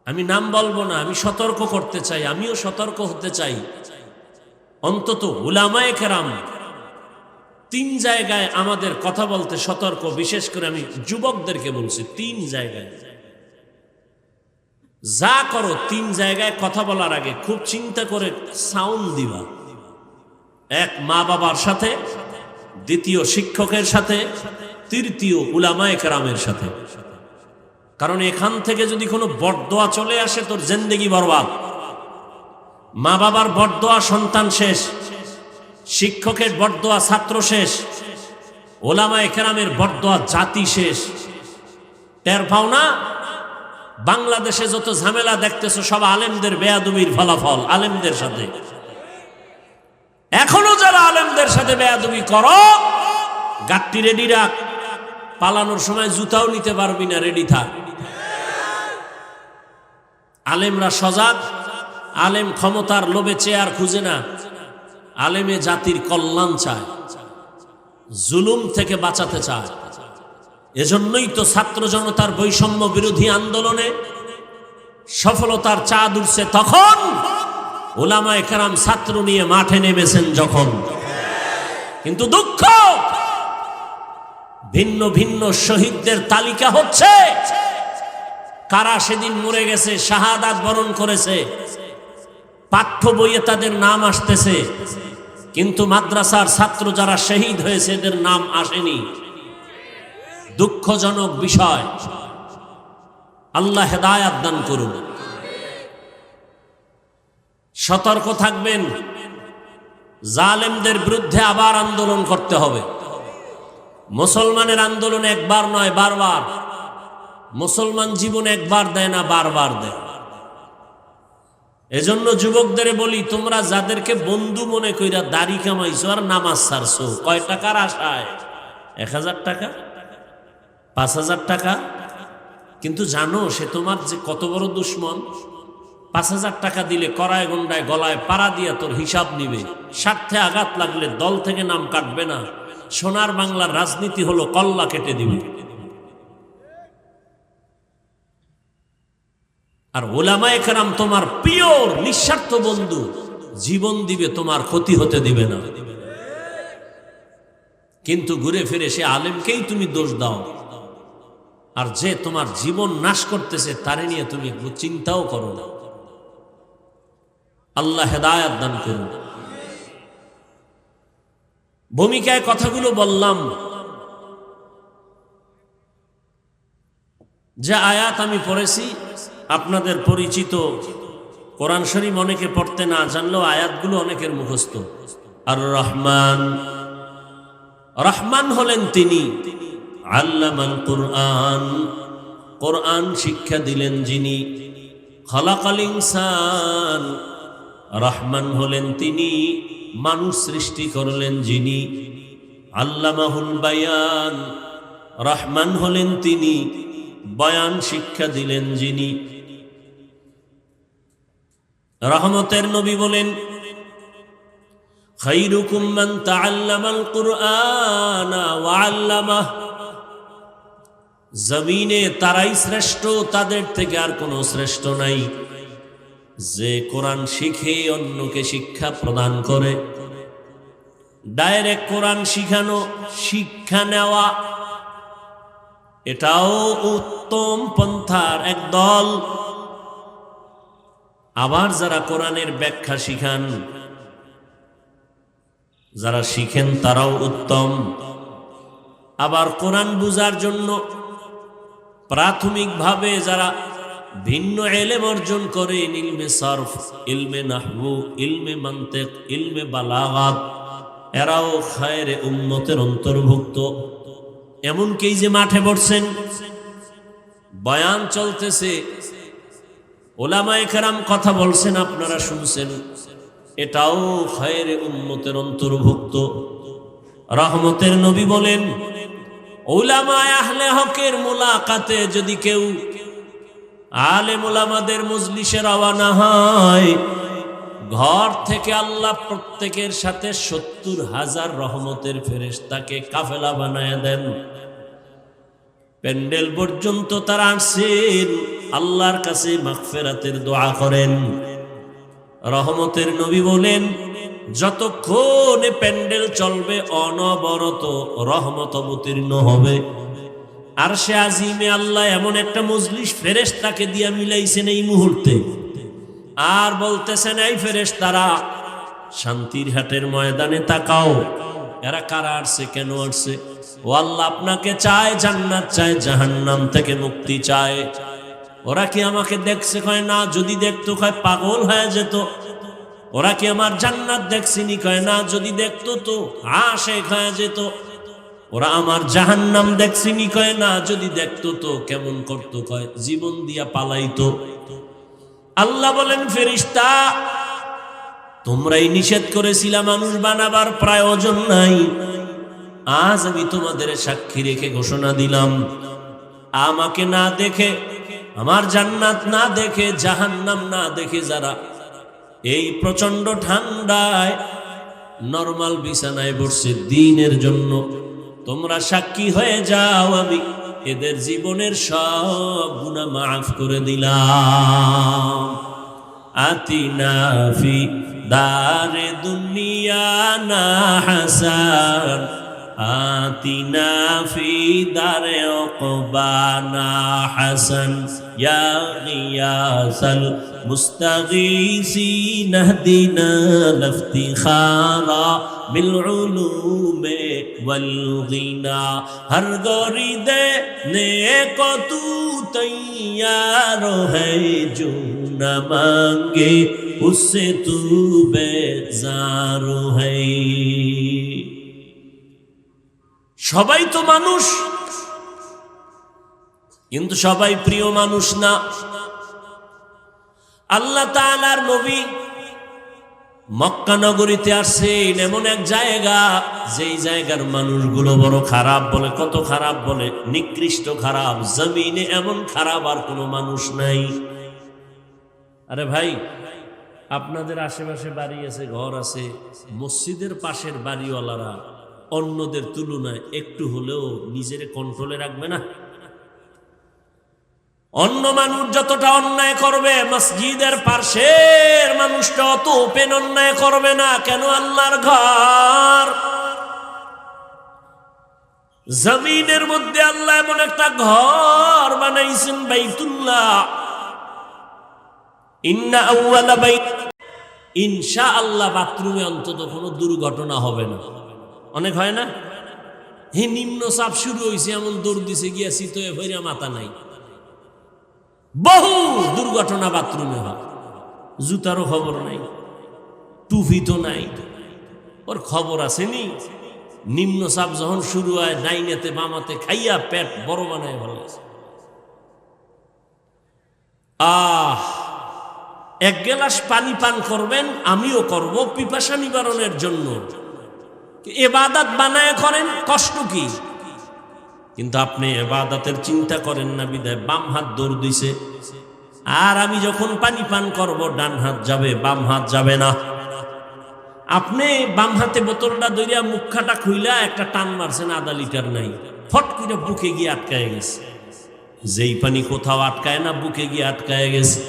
A: আমি নাম বলবো না। আমি সতর্ক করতে চাই, আমিও সতর্ক হতে চাই। অন্তত উলামায়ে কেরাম তিন জায়গায় আমাদের কথা বলতে সতর্ক। বিশেষ করে আমি যুবকদেরকে বলছি, তিন জায়গায় যা করো, তিন জায়গায় কথা বলার আগে খুব চিন্তা করে সাউন্ড দিবা। এক, মা বাবার সাথে; দ্বিতীয়, শিক্ষকের সাথে; তৃতীয়, উলামায়ে কেরামের সাথে। কারণ এখান থেকে যদি কোনো বরদোয়া চলে আসে, তোর জিন্দেগি বরবাদ। মা বাবার বরদোয়া সন্তান শেষ, শিক্ষকের বরদোয়া ছাত্র শেষ, উলামায়ে কেরামের বরদোয়া জাতি শেষ। টের পাও না? বাংলাদেশে যত ঝামেলা দেখতেছো সব আলেমদের বেয়াদবির ফলাফল। আলেমদের সাথে এখনো যারা আলেমদের সাথে বেয়াদবি করো, গাট্টি রেডি রাখ, পালানোর সময় জুতাও নিতে পারবি না, রেডি থাক। আলেমরা সজাগ। আলেম ক্ষমতার লোভে চেয়ার খুঁজে না, আলেমে জাতির কল্যাণ চায়, জুলুম থেকে বাঁচাতে চায়। এজন্যই তো ছাত্র জনতার বৈষম্য বিরোধী আন্দোলনে সফলতার চাঁদ উঠছে তখন উলামায়ে কেরাম ছাত্র নিয়ে মাঠে নেমেছেন যখন। কিন্তু দুঃখ, ভিন্ন ভিন্ন শহীদদের তালিকা হচ্ছে। কারা সেদিন মরে গেছে, শাহাদাত বরণ করেছে, পাঠ্য বইয়ে তাদের নাম আসতেছে, কিন্তু মাদ্রাসার ছাত্র যারা শহীদ হয়েছে এদের নাম আসেনি। দুঃখজনক বিষয়। আল্লাহ হেদায়াত দান করুন। সতর্ক থাকবেন, জালেমদের বিরুদ্ধে আবার আন্দোলন করতে হবে। মুসলমানের আন্দোলন একবার নয়, বারবার। মুসলমান জীবন একবার দেয় না, বারবার দেয়। এজন্য যুবকদের বলি, তোমরা যাদেরকে বন্ধু মনে কইরা দাড়ি কামাইছো আর নামাজ ছাড়ছো, কয় টাকার আশায়? 1000 টাকা, 5000 টাকা। কিন্তু জানো সে তোমার যে কত বড় দুশ্মন? 5000 টাকা দিলে কড়ায় গন্ডায় গলায় পাড়া দিয়া তোর হিসাব নিবে, স্বার্থে আঘাত লাগলে দল থেকে নাম কাটবে না। সোনার বাংলার রাজনীতি হলো কল্লা কেটে দিবে। আর উলামায়ে কেরাম তোমার পিওর নিঃস্বার্থ বন্ধু, জীবন দিবে, তোমার ক্ষতি হতে দিবে না। কিন্তু ঘুরে ফিরে সে আলেমকেই তুমি দোষ দাও, আর যে তোমার জীবন নাশ করতেছে তারে নিয়ে তুমি একটু চিন্তাও করো না। আল্লাহ হেদায়াত দান করুন। ভূমিকায় কথাগুলো বললাম। যে আয়াত আমি পড়েছি আপনাদের পরিচিত। কোরআন শরীফ অনেকে পড়তে না জানলেও আয়াতগুলো অনেকের মুখস্থ। আর রহমান, রহমান হলেন তিনি আল্লামাল কুরআন, কোরআন শিক্ষা দিলেন যিনি। খালাকাল ইনসান, রহমান হলেন তিনি মানুষ সৃষ্টি করলেন যিনি। আল্লামাহুল বায়ান, রহমান হলেন তিনি বয়ান শিক্ষা দিলেন যিনি। রহমতের নবী বলেন, খায়রুকুম মান তাআল্লামাল কুরআনা ওয়া আল্লামাহ। জমিনে তারাই শ্রেষ্ঠ, তাদের থেকে আর কোনো শ্রেষ্ঠ নাই যে কোরআন শিখে অন্যকে শিক্ষা প্রদান করে। ডাইরেক্ট কোরআন শিখানো, শিক্ষা নেওয়া, এটাও উত্তম পন্থার এক দল। আবার যারা কোরআনের ব্যাখ্যা শিখান, যারা শিখেন তারাও উত্তম। আবার কোরআন বুঝার জন্য প্রাথমিকভাবে যারা ভিন্ন ইলম অর্জন করেন, ইলমে সরফ, ইলমে নাহবু, ইলমে মান্তিক, ইলমে বালাগাত, এরাও খায়রে উম্মতের অন্তর্ভুক্ত। এমনকি যে মাঠে বসছেন, বয়ান চলতেছে, ওলামায়ে কেরাম কথা বলছেন, আপনারা শুনছেন, এটাও খায়রে উম্মতের অন্তর্ভুক্ত। রহমতের নবী বলেন, উলামায়ে আহলে হকের মুলাকাতে যদি কেউ আলেম উলামাদের মজলিসে রওনা হয়, ঘর থেকে আল্লাহ প্রত্যেকের সাথে ৭০,০০০ রহমতের ফেরেশতাকে কাফেলা বানায় দেন। প্যান্ডেল পর্যন্ত তারা আসেন, আল্লাহর কাছে মাগফিরাতের দোয়া করেন। রহমতের নবী বলেন, যতক্ষণ প্যান্ডেল চলবে অনবরত রহমত অবতীর্ণ হবে। আরশে আজিমে আল্লাহ এমন একটা মজলিস ফেরেশতাকে দিয়া মিলাইছেন এই মুহূর্তে, আর বলতেছেন, এই ফেরেশতারা শান্তির হাটের ময়দানে তাকাও, এরা কারা আসছে, কেন আসছে? ও আল্লাহ, আপনাকে চায়, জান্নাত চায়, জাহান্নাম থেকে মুক্তি চায়। ওরা কি আমাকে দেখছে? কয় না। যদি দেখতো কয় পাগল হয়ে যেত। ওরা কি আমার জান্নাত দেখছিনি? কয় না। যদি দেখতো তো আশিক হয়ে যেত। ওরা আমার জাহান্নাম দেখছিনি? কয় না। যদি দেখতো তো কেমন করতো? কয় জীবন দিয়া পালাইতো। আল্লাহ বলেন, ফেরেশতা, তোমরাই নিষেধ করেছিলা মানুষ বানাবার প্রয়োজন নাই। আজ আমি তোমাদের সাক্ষী রেখে ঘোষণা দিলাম, আমাকে না দেখে, আমার জান্নাত না দেখে, জাহান্নাম না দেখে যারা এই প্রচন্ড ঠান্ডায় নরমাল বিছানায় বসছে দ্বীনের জন্য, তোমরা সাক্ষী হয়ে যাও, আমি এদের জীবনের সব গুনাহ মাফ করে দিলাম। আতিনা ফি দারে দুনিয়া না হাসান, আতিনা ফি দারে উকবানা হাসান, ইয়া গিয়াসাল মুস্তাগীসিন ইহদিনা লিফতিখারা বিল উলুমে ওয়াল গিনা। হর গরি দেনে কো তু তৈয়ার হ্যায়, जो न मांगे उससे तू बेजार है। সবাই তো মানুষ, কিন্তু সবাই প্রিয় মানুষ না। আল্লাহ তাআলার নবী মক্কা নগরীতে আসছেন, এমন এক জায়গা, যেই জায়গার মানুষগুলো বড় খারাপ বলে। কত খারাপ বলে? নিকৃষ্ট খারাপ। জমিনে এমন খারাপ আর কোনো মানুষ নাই। আরে ভাই, আপনাদের আশেপাশে বাড়ি আছে, ঘর আছে, মসজিদের পাশের বাড়িওয়ালারা অন্যদের তুলনায় একটু হলেও নিজের কন্ট্রোলে রাখবে না? অন্য মানুষ যতটা অন্যায় করবে, মসজিদের পাশের মানুষটা অত ওপেন অন্যায় করবে না কেন? আল্লাহর ঘর, জমিনের মধ্যে আল্লাহ এমন একটা ঘর বানাইছেন, বাইতুল্লাহ। ইন্না আউয়ালা বাইত, ইনশাআল্লাহ বাথরুমে অন্তত কোনো দুর্ঘটনা হবে না। অনেক হয় না, হে নিম্ন চাপ শুরু হয়েছে, এমন দৌড় দিছে, গিয়া চিতয়ে ভইরা মাথা নাই। বহু দুর্ঘটনা বাথরুমে হয়, জুতারও খবর নাই, টুপি তো নাই, ওর খবর আসেনি। নিম্ন চাপ যখন শুরু হয়, ডাইনেতে বামাতে খাইয়া পেট বড় বানায় ভালো। এক গ্লাস পানি পান করবেন, আমিও করব, পিপাসা নিবারণের জন্য। ইবাদত বানায় করেন, কষ্ট কি? কিন্তু আপনি ইবাদতের চিন্তা করেন না বিধায় বাম হাত দৌড় দিছে। আর আমি যখন পানি পান করব, ডান হাত যাবে, বাম হাত যাবে না। আপনি বাম হাতে বোতলটা ধরিয়া মুখখাটা খুইলা একটা টান মারছেন, আধা লিটার নাই, ফট করে বুকে গিয়ে আটকায় গেছে। যেই পানি কোথাও আটকায় না, বুকে গিয়ে আটকায় গেছে।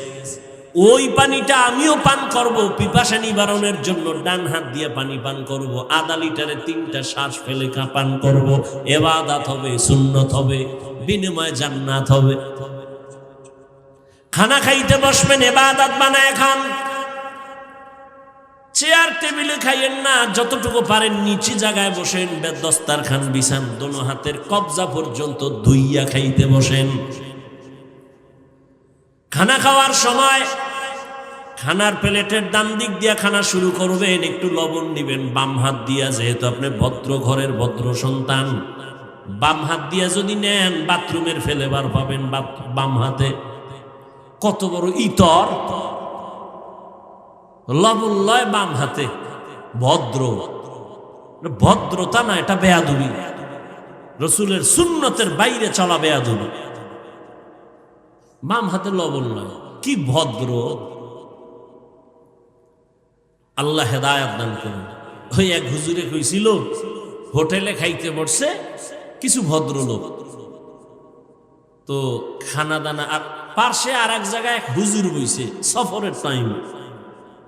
A: ওই পানিটা আমিও পান করব, পিপাসা নিবারণের জন্য ডান হাত দিয়ে পানি পান করব, আধা লিটারে 3টা শ্বাস ফেলে পান করব। ইবাদত হবে, সুন্নত হবে, বিনিময়ে জান্নাত হবে। খানা খাইতে বসবেন, ইবাদত বানায় খান। চেয়ার টেবিলে খাইয়েন না, যতটুকু পারেন নিচে জায়গায় বসেন, দস্তারখান বিছান, দোনো হাতের কবজা পর্যন্ত ধুইয়া খাইতে বসেন। খানা খাওয়ার সময় খানার প্লেটের ডান দিক দিয়া খানা শুরু করবেন, একটু লবণ নিবেন বাম হাত দিয়া, যেহেতু আপনি ভদ্র ঘরের ভদ্র সন্তান। বাম হাত দিয়া যদি নেন বাথরুমের ফেলেবার পাবেন বাম হাতে। কত বড় ইতর, লবণ লয় বাম হাতে, ভদ্র। ভদ্রতা না, এটা বেয়াদবি, রসুলের সুন্নতের বাইরে চলা বেয়াদবি। বাম হাতে লবণ নয়, কি ভদ্র! আল্লাহ হেদায়াত দান করুন। ওই এক হুজুরে কইছিল, হোটেলে খাইতে বসছে কিছু ভদ্রলোক, তো খানা দানা, আর পার্শ্বে আর এক জায়গায় এক হুজুর বইছে সফরের টাইম।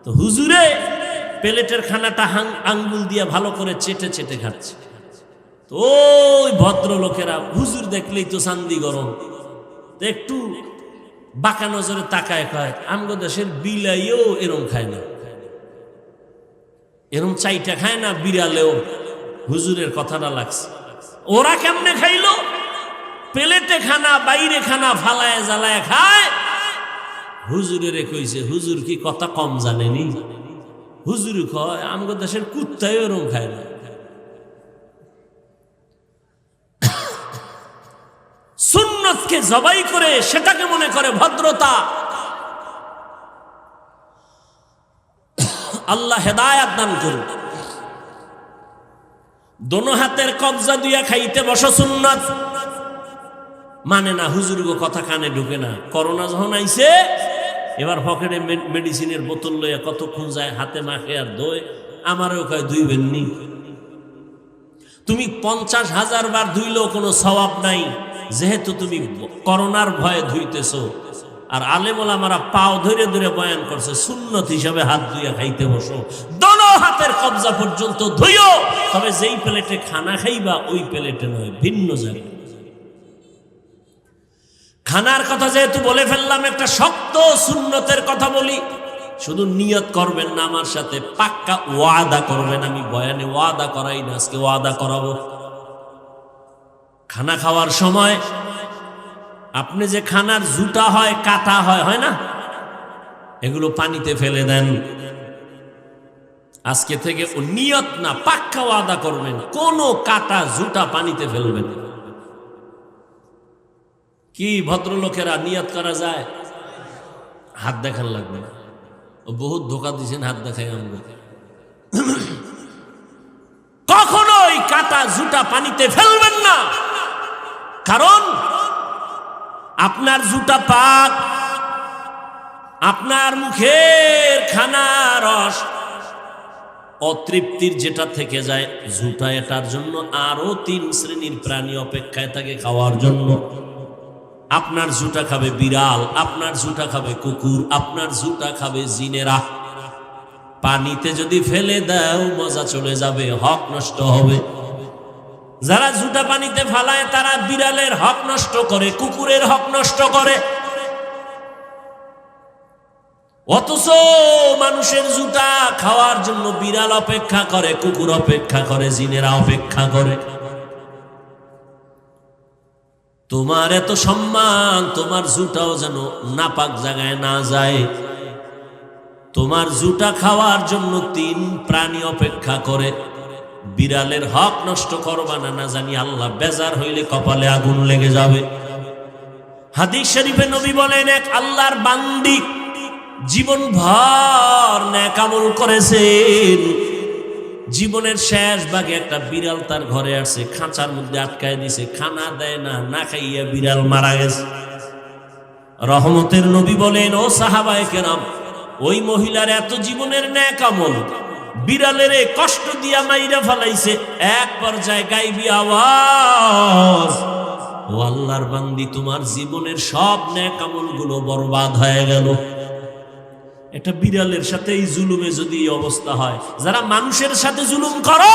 A: তো হুজুরে প্লেটের খানাটা আঙ্গুল দিয়ে ভালো করে চেটে চেটে খাচ্ছে। তো ওই ভদ্রলোকেরা হুজুর দেখলেই তো চান্দি গরম, তো একটু বাঁকা নজরে তাকায়, কয় আমগো দেশের বিলাইও এরম খায় না, এরম চাইটা খায় না বিড়ালেও। হুজুরের কথাটা লাগছে। ওরা কেমনে খাইলো? প্লেটে খানা বাইরে খানা ফালায় জ্বালায় খায়। হুজুরের কইছে, হুজুর কি কথা কম জানেনি? হুজুর কয় আমগো দেশের কুত্তায় এরম খায় না। সুন্নতকে জবাই করে সেটাকে মনে করে ভদ্রতা। আল্লাহ হেদায়াত দান করুন। দোনো হাতের কবজা দিয়া খাইতে বসো সুন্নাত মানে না। হুজুর গো কথা কানে ঢুকে না। করোনা যখন আইছে, এবার পকেটে মেডিসিনের বোতল লইয়া কতক্ষণ যায়, হাতে মাখে আর ধোয়। আমারও কয় ধুইবেন নি। তুমি 50,000 বার ধুইলেও কোনো সওয়াব নাই, যেহেতু তুমি করোনার ভয়ে ধুইতেছো। আর আলেম ওলামারা পাও ধরে ধরে বয়ান করছে, সুন্নত হিসাবে হাত ধুইয়া খাইতে বসো, দোনো হাতের কবজা পর্যন্ত ধুইও। তবে যেই প্লেটে খানা খাইবা ওই প্লেটে নয়, ভিন্ন জায়গায়। খানার কথা যেহেতু বলে ফেললাম, একটা শক্ত সুন্নতের কথা বলি। শুধু নিয়ত করবেন না, আমার সাথে পাক্কা ওয়াদা করবেন। আমি বয়ানে ওয়াদা করাই না, আজকে ওয়াদা করাবো। খানা খাওয়ার সময় আপনি যে খানার জুটা হয়, কাটা হয়, হয় না, এগুলো পানিতে ফেলে দেন। আজকে থেকে ও নিয়ত না, পাক্কা ওয়াদা করবেন, কোনো কাটা জুটা পানিতে ফেলবেন। কি ভদ্রলোকেরা নিয়ত করা যায়? হাত দেখান লাগবে না। বহুত ধোকা দিয়েছেন, হাত দেখাই আমরা। কখনোই কাটা জুটা পানিতে ফেলবেন না, কারণ আপনার জুটা পাক, আপনার মুখের খানা রস অতৃপ্তির যেটা থেকে যায় জুটা, এটার জন্য আরো 3 শ্রেণীর প্রাণী অপেক্ষায় থাকে খাওয়ার জন্য। আপনার জুটা খাবে বিড়াল, আপনার জুটা খাবে কুকুর, আপনার জুটা খাবে জিনেরা। পানিতে যদি ফেলে দাও মজা চলে যাবে, হক নষ্ট হবে। যারা জুটা পানিতে ফালায় তারা বিড়ালের হক নষ্ট করে, কুকুরের হক নষ্ট করে। অথচ মানুষের জুটা খাওয়ার জন্য বিড়াল অপেক্ষা করে, কুকুর অপেক্ষা করে, জিনেরা অপেক্ষা করে। তোমার এত সম্মান, তোমার জুটাও যেন নাপাক জায়গায় না যায়। তোমার জুটা খাওয়ার জন্য 3 প্রাণী অপেক্ষা করে। বিড়ালের হক নষ্ট করবা না, না জানি আল্লাহ বেজার হইলে কপালে আগুন লেগে যাবে। হাদিস শরীফে নবী বলেন, এক আল্লাহর বান্দি জীবন ভর নেক আমল করেছেন, জীবনের শেষ ভাগে একটা বিড়াল তার ঘরে আসছে, খাঁচার মধ্যে আটকায় দিছে, খানা দেয় না, না খাইয়া বিড়াল মারা গেছে। রহমতের নবী বলেন, ও সাহাবায়ে কেরাম, ওই মহিলার এত জীবনের নেক আমল বিড়ালের কষ্ট দিয়া মাইরা ফেলাইছে। এক পর্যায়ে গাইবি আওয়াজ, ও আল্লাহর বান্দি, তোমার জীবনের সব নেক আমলগুলো বরবাদ হয়ে গেল। একটা বিড়ালের সাথে এই জুলুমে যদি এই অবস্থা হয়, যারা মানুষের সাথে জুলুম করো,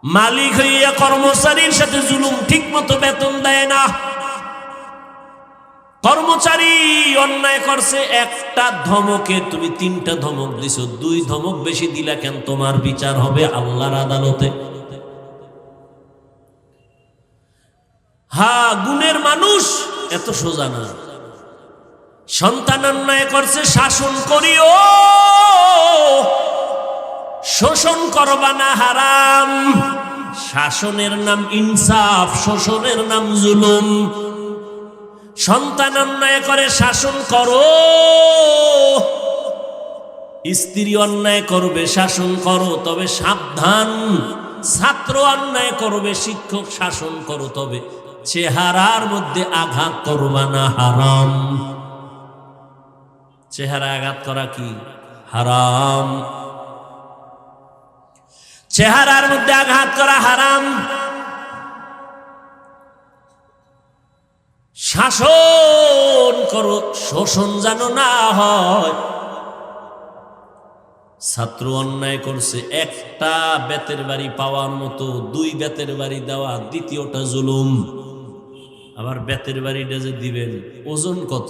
A: মালিক হইয়া কর্মচারীর সাথে জুলুম, ঠিক মতো বেতন দেয় না, কর্মচারী অন্যায় করছে, একটা ধমকে তুমি 3টা ধমক দিছো, 2 ধমক বেশি দিলা কেন? তোমার বিচার হবে আল্লাহর আদালতে। হ্যাঁ, গুণের মানুষ এত সোজা না। সন্তান অন্যায় করছে, শাসন করিও, শোষণ করবা না, হারাম। শাসনের নাম ইনসাফ, শোষণের নাম জুলুম। সন্তান অন্যায় করে, শাসন করো। স্ত্রী অন্যায় করবে, শাসন করো, তবে সাবধান। ছাত্র অন্যায় করবে, শিক্ষক শাসন করো, তবে চেহারার মধ্যে আঘাত করবা না, হারাম। চেহারা আঘাত করা কি? হারাম। চেহারার মধ্যে আঘাত করা হারাম। শাসন করো, শোষণ যেন না হয়। ছাত্র অন্যায় করছে, একটা বেতের বাড়ি পাওয়ার মতো 2 বেতের বাড়ি দেওয়া, দ্বিতীয়টা জুলুম। আবার বেতের বাড়িটা যে দিবেন, ওজন কত?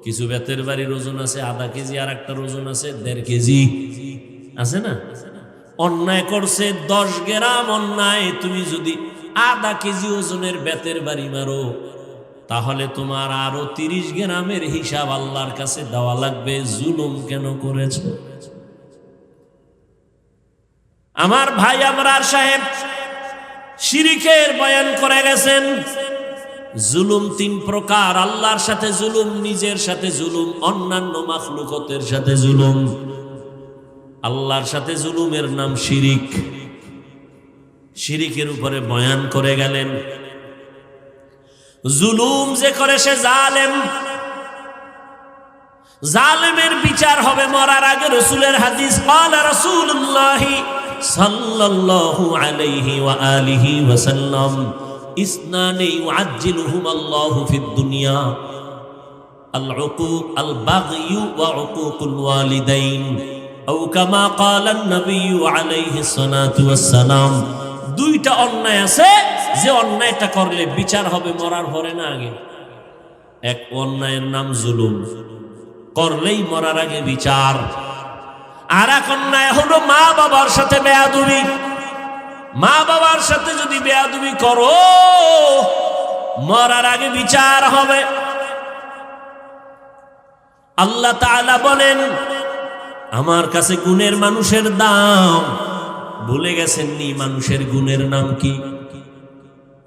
A: কিছু বেতের বাড়ির ওজন আছে আধা কেজি, আর একটার ওজন আছে 1.5 কেজি, আছে না? অন্যায় করছে 10 গ্রাম অন্যায়, তুমি যদি আধা কেজি ওজনের বেতের বাড়ি মারো, তাহলে তোমার আরো 30 গ্রামের হিসাব আল্লাহর কাছে দেওয়া লাগবে। জুলুম কেন করেছো? আমার ভাই আমরার সাহেব শিরিকের বয়ান করে গেছেন। জুলুম 3 প্রকার। আল্লাহর সাথে জুলুম, নিজের সাথে জুলুম, অন্যান্য মাখলুকতের সাথে জুলুম। আল্লাহর সাথে জুলুমের নাম শিরিক। শিরিকের উপরে বয়ান করে গেলেন। জুলুম যে করে সে জালেম। জালেমের বিচার হবে মরার আগে। রাসূলের হাদিস, قال رسول الله صلى الله عليه وآله وسلم اثنان يعجلهما الله في الدنيا العقوق البغي وعقوق الوالدين أو كما قال النبي عليه الصلاة والسلام। 2টা অন্যায় আছে যে অন্যায়টা করলে বিচার হবে মরার পরে না আগে। এক অন্যায়ের নাম জুলুম, করলেই মরার আগে বিচার। আর এক অন্যায় হলো মা বাবার সাথে বেয়াদবি। মা বাবার সাথে যদি বেয়াদবি করো, মরার আগে বিচার হবে। আল্লাহ তাআলা বলেন, আমার কাছে গুণের মানুষের দাম। ভুলে গেছেন নি মানুষের গুণের নাম কি?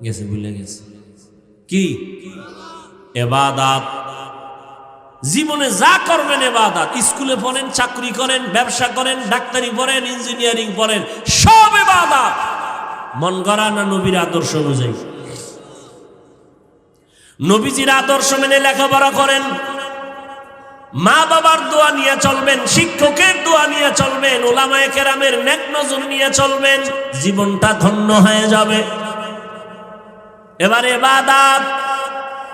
A: গেছে, ভুলে গেছে কি? ইবাদত। জীবনে যা করবেন ইবাদত। স্কুলে পড়েন, চাকরি করেন, ব্যবসা করেন, ডাক্তারি পড়েন, ইঞ্জিনিয়ারিং পড়েন, সব ইবাদত। মন গড়া না নবীর আদর্শ অনুযায়ী? নবীজির আদর্শ মেনে লেখাপড়া করেন, মা বাবার দোয়া নিয়ে চলবেন, শিক্ষকের দোয়া নিয়ে চলবেন, উলামায়ে কেরামের নেক নজর নিয়ে চলবেন, জীবনটা ধন্য হয়ে যাবে। এবারে ইবাদত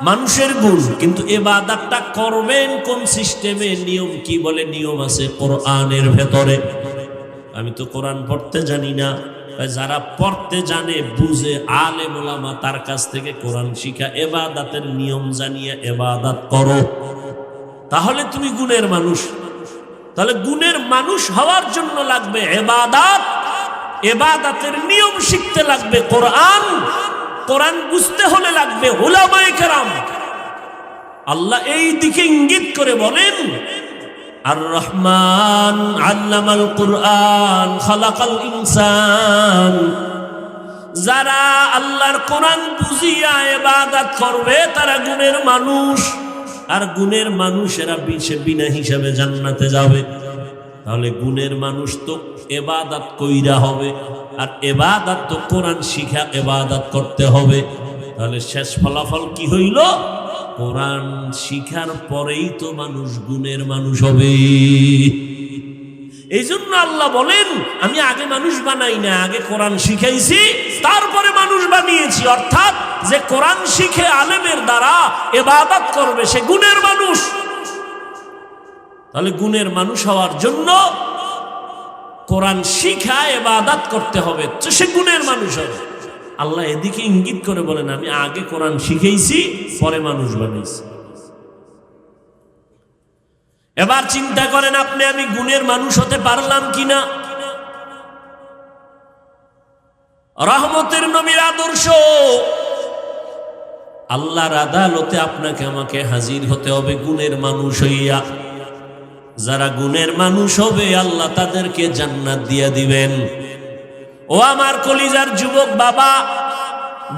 A: মানুষের গুণ, কিন্তু ইবাদতটা করবেন কোন সিস্টেমে, নিয়ম কি? বলে নিয়ম আছে কোরআনের ভেতরে। আমি তো কোরআন পড়তে জানি না, যারা পড়তে জানে, বুঝে, আলেম ওলামা, তার কাছ থেকে কোরআন শিখা ইবাদতের নিয়ম জানিয়ে ইবাদত করো, তাহলে তুমি গুণের মানুষ। তাহলে গুণের মানুষ হওয়ার জন্য লাগবে ইবাদত। ইবাদতের নিয়ম শিখতে লাগবে কোরআন। কোরআন বুঝতে হলে লাগবে উলামায়ে কেরাম। আল্লাহ এই দিকে ইঙ্গিত করে বলেন, আর রহমান আল্লামাল কুরআন খালাকাল ইনসান। যারা আল্লাহর কোরআন বুঝিয়া ইবাদত করবে তারা গুণের মানুষ। আর গুণের মানুষেরা বিনা হিসাবে জান্নাতে যাবে। তাহলে গুণের মানুষ তো ইবাদত কইরা হবে, আর ইবাদত তো কোরআন শিখা ইবাদত করতে হবে। তাহলে শেষ ফলাফল কি হইল? কোরআন শিখার পরেই তো মানুষ গুণের মানুষ হবে। এই জন্য আল্লাহ বলেন, আমি আগে মানুষ বানাই না, আগে কোরআন শিখাইছি, তারপরে মানুষ বানিয়েছি। অর্থাৎ যে কোরআন শিখে আলেমের দ্বারা ইবাদত করবে সে গুণের মানুষ। তাহলে গুণের মানুষ হওয়ার জন্য কোরআন শিখা ইবাদত করতে হবে, তো সে গুণের মানুষ হবে। আল্লাহ এদিকে ইঙ্গিত করে বলেন, আমি আগে কোরআন শিখাইছি, পরে মানুষ বানাইছি। এবার চিন্তা করেন আপনি আমি গুণের মানুষ হতে পারলাম কিনা? রহমতের নবীর আদর্শ, আল্লাহর আদালতে আপনাকে আমাকে হাজির হতে হবে গুণের মানুষ হইয়া। যারা গুণের মানুষ হবে আল্লাহ তাদেরকে জান্নাত দিয়ে দিবেন। ও আমার কলিজার যুবক বাবা,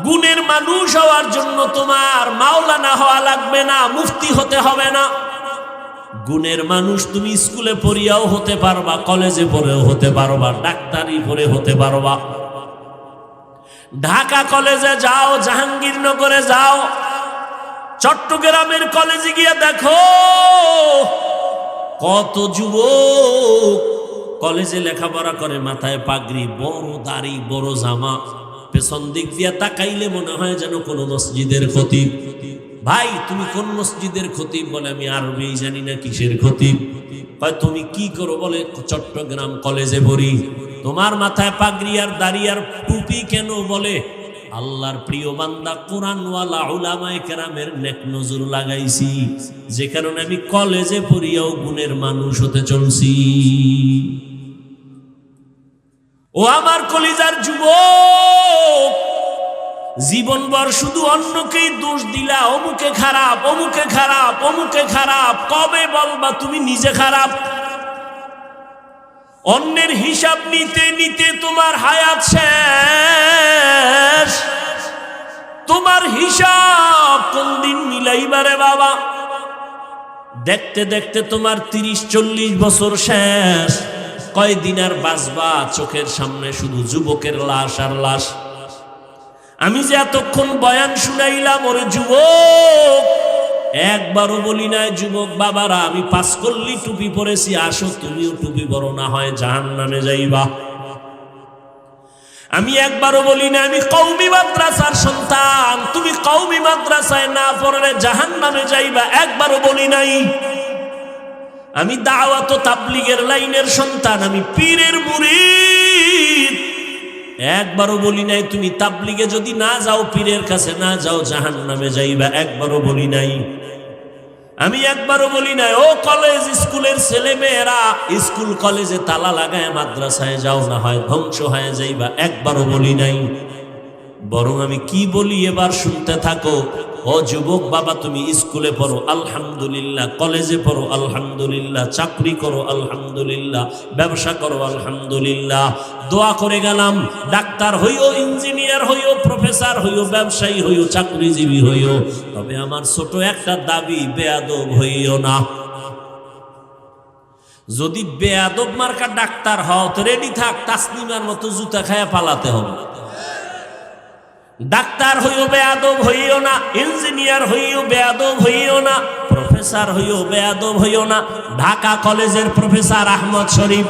A: গুণের মানুষ হওয়ার জন্য তোমার মাওলানা হওয়া লাগবে না, মুফতি হতে হবে না। গুণের মানুষ তুমি স্কুলে পড়িয়াও হতে পারবা, কলেজে পড়েও হতে পারবা, ডাক্তারি পড়ে হতে পারবা। ঢাকা কলেজে যাও, জাহাঙ্গীরনগরে যাও, চট্টগ্রামের কলেজে গিয়ে দেখো কত যুবক কলেজে লেখাপড়া করে, মাথায় পাগড়ি, বড় দাড়ি, বড় জামা, পেছন দিক দিয়ে তাকাইলে মনে হয় যেন কোন মসজিদের খতিব। ভাই তুমি কোন মসজিদের খতিব? বলে আমি আরবি জানি না, কিসের খতিব? কয় তুমি কি করো? বলে চট্টগ্রাম কলেজে পড়ি। তোমার মাথায় পাগড়ি আর দাড়ি আর টুপি কেন? বলে আল্লাহর প্রিয় বান্দা কোরআনওয়ালা উলামায়ে কেরামের নেক নজর লাগাইছি, যে কারণে আমি কলেজে পড়িয়াও গুণের মানুষ হতে চলছি। ও আমার কলিজার যুবক, জীবনভর শুধু অন্যকেই দোষ দিলা, অমুকে খারাপ, অমুকে খারাপ, অমুকে খারাপ। কবে বলবা তুমি নিজে খারাপ? অন্যের হিসাব নিতে নিতে তোমার হায়াত শেষ। তোমার হিসাব কোন দিন মিলাইবারে বাবা? দেখতে দেখতে তোমার 30-40 বছর শেষ। কয়দিন আর বাঁচবা? চোখের সামনে শুধু যুবকের লাশ আর লাশ। আমি যে এতক্ষণ বয়ান শুনাইলাম, ওরে যুবক, একবারও বলি নাই যুবক বাবারা আমি 5 কল্লি টুপি পরেছি, আসো তুমিও টুপি পরো, না হয় জাহান্নামে যাইবা। আমি একবারও বলি না আমি কওমি মাদ্রাসার সন্তান, তুমি কওমি মাদ্রাসায় না পড়লে জাহান্নামে যাইবা, একবারও বলি নাই। আমি দাওয়াত ও তাবলীগের লাইনের সন্তান, আমি পীরের মুরিদ, একবারও বলি নাই তুমি তাবলীগে যদি না যাও, পীরের কাছে না যাও, জাহান্নামে যাইবা, একবারও বলি নাই। আমি একবারও বলি নাই ও কলেজ স্কুলের ছেলে মেয়েরা স্কুল কলেজে তালা লাগায় মাদ্রাসায় যাও, না হয় ধ্বংস হয়ে যাইবা, একবারও বলি নাই। বরং আমি কি বলি এবার শুনতে থাকো। ও যুবক বাবা, তুমি স্কুলে পড়ো আলহামদুলিল্লাহ, কলেজে পড়ো আলহামদুলিল্লাহ, চাকরি করো আলহামদুলিল্লাহ, ব্যবসা করো আলহামদুলিল্লাহ। দোয়া করে গেলাম ডাক্তার হইও, ইঞ্জিনিয়ার হইও, প্রফেসর হইও, ব্যবসায়ী হইও, চাকরিজীবী হইও, তবে আমার ছোট একটা দাবি, বেয়াদব হইও না। যদি বেয়াদব মার্কা ডাক্তার হও তো রেডি থাক, তাসনিমার মতো জুতা খায়া পালাতে হবে। ডাক্তার হইও বেয়াদব হইও না, ইঞ্জিনিয়ার হইও বেয়াদব হইও না, প্রফেসর হইও বেয়াদব হইও না। ঢাকা কলেজের প্রফেসর আহমদ শরীফ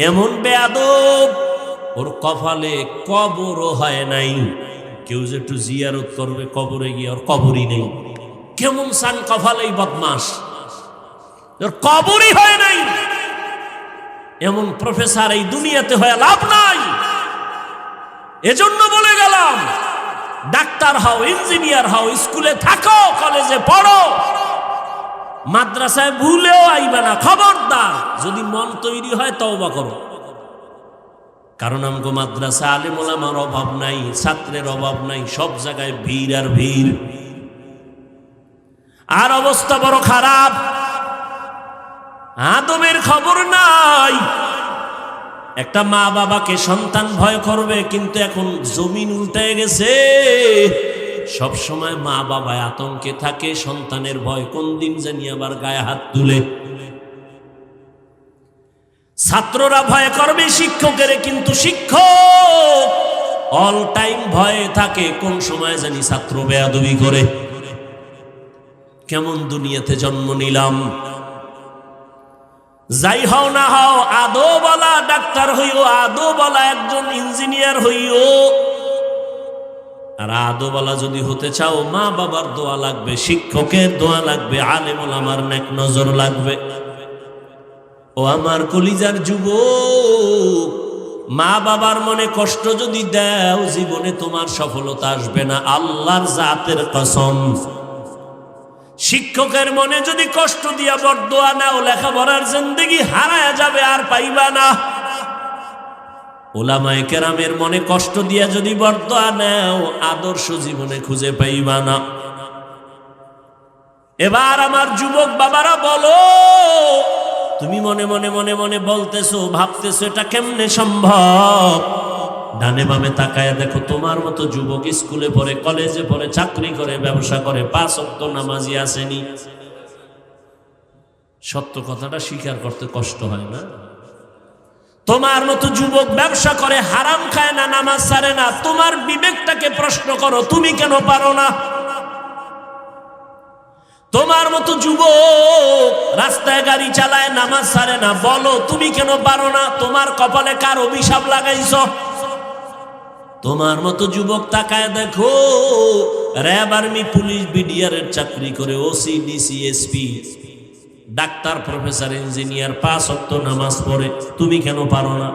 A: এমন বেয়াদব, ওর কপালে কবরও হয় নাই। কেউ যে একটু জিয়ারত করবে কবরে গিয়ে, ওর কবরই নেই। কেমন সান কপালেই বদমাস, ওর কবরই হয় নাই। এমন প্রফেসর এই দুনিয়াতে হয়ে লাভ নাই। এজন্য বলে গেলাম ডাক্তার হও, ইঞ্জিনিয়ার হও, স্কুলে থাকো, কলেজে পড়ো, মাদ্রাসায় ভুলেও আইবা না, খবরদার। যদি মন তৈরি হয় তওবা করো। কারণ আমগো মাদ্রাসা আলেম ওলামার অভাব নাই, ছাত্রের অভাব নাই, সব জায়গায় ভিড় আর ভিড়। আর অবস্থা বড় খারাপ, আদবের খবর নাই। একটা মা বাবাকে সন্তান ভয় করবে, কিন্তু এখন জমিন উল্টে গেছে। সব সময় মা বাবা আতঙ্কে থাকে, সন্তানের ভয় কোন দিন জানি আবার গায়ে হাত তুলে। ছাত্ররা ভয় করবে শিক্ষকের, কিন্তু শিক্ষক অল টাইম ভয়ে থাকে, কোন সময় জানি ছাত্র বেয়াদবি করে। কেমন দুনিয়াতে জন্ম নিলাম। যাই হও না হও, আদো বলা ডাক্তার হইও, আদো বলা একজন ইঞ্জিনিয়ার হইও। আর আদো বলা যদি হতে চাও, মা বাবার দোয়া লাগবে, শিক্ষকের দোয়া লাগবে, আলেম ওলামার নেক নজর লাগবে। ও আমার কলিজার যুবক, মা বাবার মনে কষ্ট যদি দাও, জীবনে তোমার সফলতা আসবে না। আল্লাহর জাতের কসম, শিক্ষকের মনে যদি কষ্ট দিয়া বরদোয়া নাও, লেখাপড়ার জিন্দেগি হারায়া যাবে, আর পাইবা না। উলামায়ে কেরামের মনে কষ্ট দিয়া যদি বরদোয়া নাও, আদর্শ জীবনে খুঁজে পাইবা না। এবার আমার যুবক বাবারা বলো, তুমি মনে মনে মনে মনে বলতেছো, ভাবতেছো এটা কেমনে সম্ভব? ডানে বামে তাকায়া দেখো, তোমার মতো যুবক স্কুলে পড়ে, কলেজে পড়ে, চাকরি করে, ব্যবসা করে, 5 ওয়াক্ত নামাজি আসেনি। সত্য কথাটা স্বীকার করতে কষ্ট হয় না? তোমার মতো যুবক ব্যবসা করে, হারাম খায় না, নামাজ ছাড়ে না। তোমার বিবেকটাকে প্রশ্ন করো, তুমি কেন পারো না? তোমার মতো যুবক রাস্তায় গাড়ি চালায়, নামাজ ছাড়ে না, বলো তুমি কেন পারো না? তোমার কপালে কার অভিশাপ লাগাইছো? তোমার মতো যুবক তাকায় দেখো, র্যাব, আর্মি, পুলিশ, বিডিআর এর চাকরি করে, OC, DC, SP, doctor, professor, engineer, 5 ওয়াক্ত নামাজ পড়ে, তুমি কেন পারো না?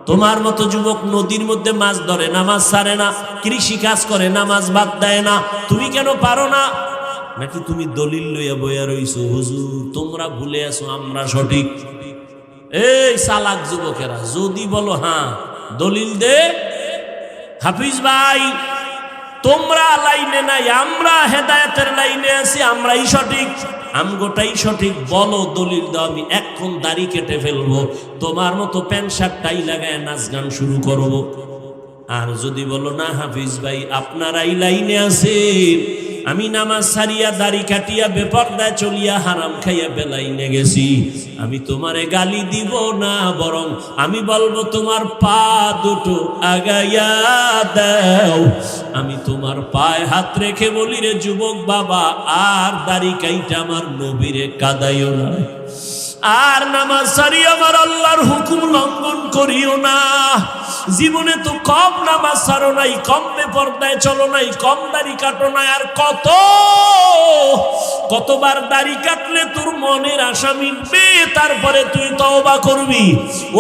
A: তোমার মতো যুবক নদীর মধ্যে মাছ ধরে, নামাজ ছাড়ে না, কৃষি কাজ করে, নামাজ বাদ দেয় না, তুমি কেন পারো না? নাকি তুমি দলিল লইয়া বইয়া রইছো, হুজুর তোমরা ভুলে আছো, আমরা সঠিক? এই চালাক যুবকেরা, যদি বলো হ্যাঁ দলিল দে, হাফিজ ভাই তোমরা লাইনে নাই, আমরা হেদায়েতের লাইনে আছি, আমরাই সঠিক, আমগোটাই সঠিক, বলো দলিল দাও, আমি এখন দাড়ি কেটে ফেলবো, তোমার মতো প্যান্ট শার্ট টাই লাগায় নাচ গান শুরু করবো। আর যদি বলো না হাফিজ ভাই আপনারাই লাইনে আছেন, আমি নামাজ ছাড়িয়া, দাড়ি কাটিয়া, বেপরদায় চলিয়া, হারাম খাইয়া বেলাইনে গেছি, আমি তোমারে গালি দিব না, বরং আমি বলবো তোমার পা দুটো আগাইয়া দাও। আমি তোমার পায়ে হাত রেখে বলি, রে যুবক বাবা, আর দাড়ি কাইটা আমার নবীরে কাদাইও না, আর নামাজ ছাড়িয়া আমার আল্লাহর হুকুম লঙ্ঘন করিও না। জীবনে তো কম নামাজ ছাড়ো নাই, কম বেপরদায় চলো নাই, কম দাড়ি কাটো নাই, আর কতবার দাড়ি কাটলে তোর মনের আশা মিটবে, তারপরে তুই তওবা করবি?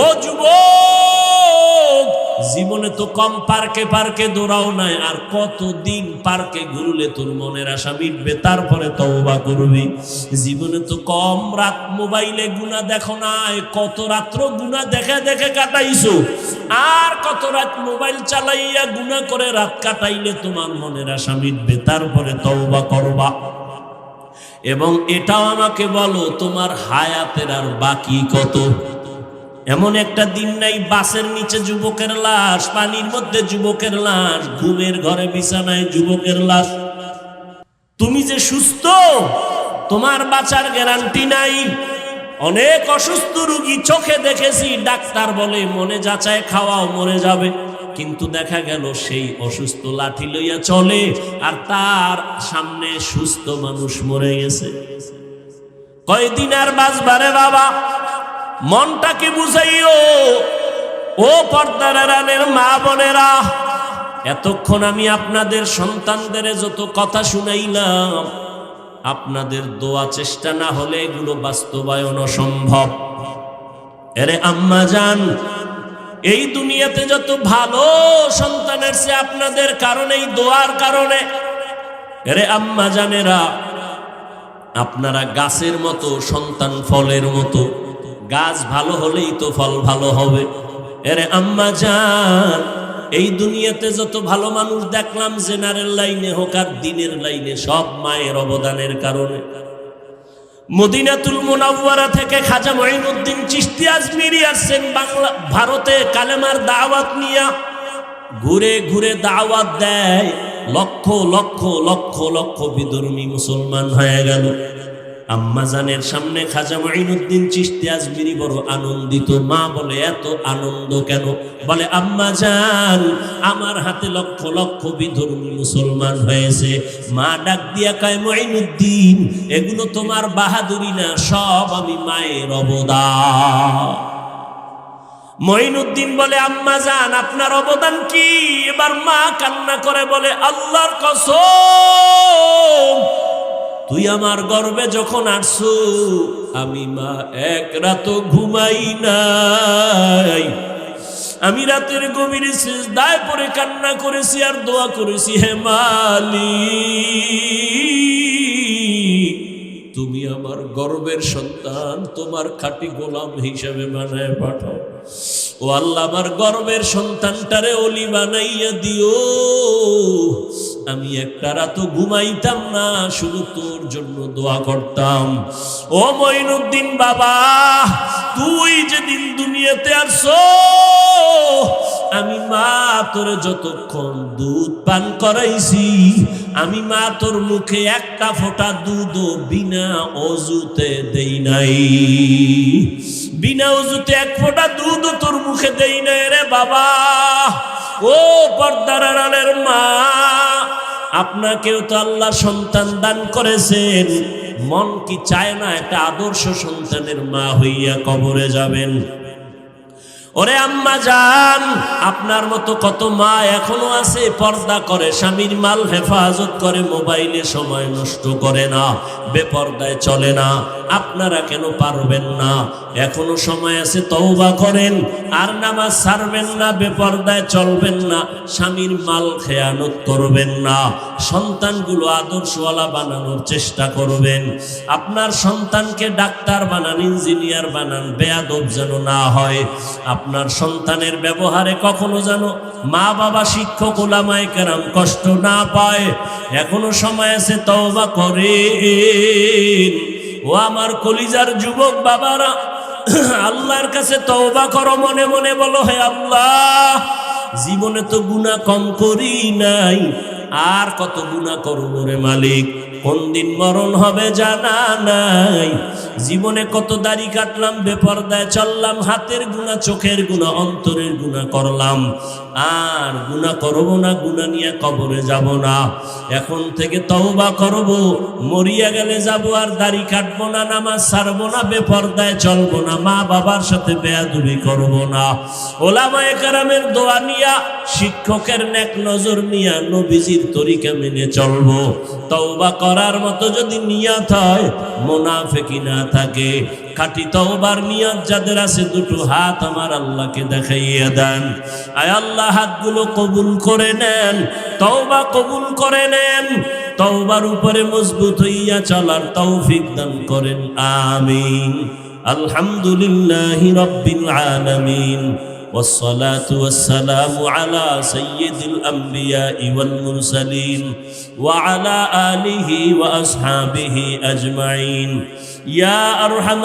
A: ও যুবক, জীবনে তো কম পার্কে পার্কে দৌড়াও নাই, আর কতদিন পার্কে ঘুরলে তোর মনের আশা মিটবে, তারপরে তওবা করবি? জীবনে তো কম রাত মোবাইলে গুনাহ দেখো নাই, কত রাত্র গুনাহ দেখে দেখে কাটাইছো, আর কত রাত মোবাইল চালাইয়া গুনাহ করে রাত কাটাইলে তোমার মনের আশা মিটবে, তারপরে তওবা করবা? এবং এটাও আমাকে বলো, তোমার হায়াতের আর বাকি কত? এমন একটা দিন নাই বাসের নিচে যুবকের লাশ, পানির মধ্যে যুবকের লাশ, ঘুমের ঘরে বিছানায় যুবকের লাশ। তুমি যে সুস্থ, তোমার বাঁচার গ্যারান্টি নাই। অনেক অসুস্থ রোগী চোখে দেখেছি, ডাক্তার বলে মনে যাচায় খাওয়াও, মরে যাবে, কিন্তু দেখা গেল সেই অসুস্থ লাঠি লইয়া চলে, আর তার সামনে সুস্থ মানুষ মরে গেছে। কয়দিন আর বাঁচবারে বাবা, মনটাকে বুঝাইও। ও পর্দার আড়ালের মা বোনেরা, এতক্ষণ আমি আপনাদের সন্তানদের যত কথা শুনাইলাম, আপনাদের দোয়া চেষ্টা না হলে এগুলো বাস্তবায়ন অসম্ভব। এরে আম্মা জান, এই দুনিয়াতে যত ভালো সন্তানের চেয়ে আপনাদের কারণেই, দোয়ার কারণে। এরে আম্মা জানেরা, আপনারা গাছের মতো, সন্তান ফলের মতো, গাছ ভালো হলেই তো ফল ভালো হবে। এরে আম্মা জান, এই দুনিয়াতে যত ভালো মানুষ দেখলাম, জেনারেল লাইনে হোক আর দিনের লাইনে, সব মায়ের অবদানের কারণে। মদিনাতুল মুনাওয়ারা থেকে খাজা মঈনুদ্দিন চিশতি আজমিরি আসছেন ভারতে কালেমার দাওয়াত নিয়া, ঘুরে ঘুরে দাওয়াত দেয়, লক্ষ লক্ষ লক্ষ লক্ষ বিধর্মী মুসলমান হয়ে গেল। আম্মাজানের সামনে খাজা মঈনুদ্দিন চিশতি আজমিরি বড় আনন্দিত। মা বলে, এত আনন্দ কেন? বলে, আম্মাজান, আমার হাতে লক্ষ লক্ষ বিধর্মী মুসলমান হয়েছে। মা ডাক দিয়া কয়, মঈনুদ্দিন, এগুলো তোমার বাহাদুরি না, সব আমি মায়ের অবদান। মঈনুদ্দিন বলে, আম্মাজান, আপনার অবদান কি? এবার মা কান্না করে বলে, আল্লাহর কসম, তুই আমার গর্ভে যখন আসছো, আমি মা এক রাত ঘুমাই নাই। আমি রাতের গভীরে সিজদায় পড়ে কান্না করেছি আর দোয়া করেছি, হে মালিক, গর্বের সন্তান তোমার খাঁটি গোলাম হিসেবে বানায় পাঠাও। ও আল্লাহ, আমার গর্বের সন্তানটারে ওলি বানাইয়া দিও। আমি একটা রাতও ঘুমাইতাম না, শুধু তোর জন্য দোয়া করতাম। ও মঈনুদ্দিন বাবা, তুই যেদিন দুনিয়াতে আসছো, আমি মা তোরে যতক্ষণ দুধ পান করাইছি, আমি মা তোর মুখে একটা ফোঁটা দুধও বিনা অজুতে দেই নাই। বিনা অজুতে এক ফোঁটা দুধও তোর মুখে দেই নাই রে বাবা। ও পর্দার আড়ালের মা, আপনাকেও তো আল্লাহ সন্তান দান করেছেন। মন কি চায় না একটা আদর্শ সন্তানের মা হইয়া কবরে যাবেন? ওরে আম্মা জান, আপনার মতো কত মা এখনো আছে, পর্দা করে, স্বামীর মাল হেফাজত করে, মোবাইলে সময় নষ্ট করে না, বেপর্দায় চলে না। আপনারা কেন পারবেন না? এখনো সময় আছে, তওবা করেন, আর নামাজ ছাড়বেন না, বেপর্দায় চলবেন না, স্বামীর মাল খেয়ানত করবেন না, সন্তানগুলো আদর্শওয়ালা বানানোর চেষ্টা করবেন। আপনার সন্তানকে ডাক্তার বানান, ইঞ্জিনিয়ার বানান, বেয়াদব যেন না হয়। আপনার সন্তানের ব্যবহারে কখনো যেন মা বাবা, শিক্ষক, উলামায়ে কেরাম কষ্ট না পায়। এখনো সময় আছে, তওবা করেন। ও আমার কলিজার যুবক বাবারা, আল্লাহর কাছে তওবা করো, মনে মনে বলো, হে আল্লাহ, জীবনে তো গুনাহ কম করি নাই, আর কত গুনাহ করব রে মালিক, কোন দিন মরণ হবে জানা নাই। জীবনে কত দাড়ি কাটলাম, বেপরদায় চললাম, হাতের গুনাহ, চোখের গুনাহ, অন্তরের গুনাহ করলাম, আর গুনাহ করব না, গুনাহ নিয়ে কবরে যাব না। এখন থেকে তওবা করব, মরিয়া গেলে যাব আর দাড়ি কাটবো না, নামাজ ছাড়বো না, বেপরদায় চলবো না, মা বাবার সাথে বেয়াদবি করব না। ওলামায়ে কেরামের দোয়া নিয়া, শিক্ষকের নেক নজর নিয়া, নবীজির তরিকা মেনে চলবো। তওবা করার মতো যদি নিয়ত হয়, মুনাফিকি না থাকে, খাঁটি তওবার নিয়ত যাদের আছে, দুটো হাত আমার আল্লাহকে দেখাইয়া দেন। আয় আল্লাহ, হাতগুলো কবুল করে নেন, তওবা কবুল করে নেন, তওবার উপরে মজবুত হইয়া চলার তৌফিক দান করেন, আমিন। আলহামদুলিল্লাহি রাব্বিল আলামিন, والصلاة والسلام على سيد الأنبياء والمرسلين وعلى آله وأصحابه أجمعين. يا أرحم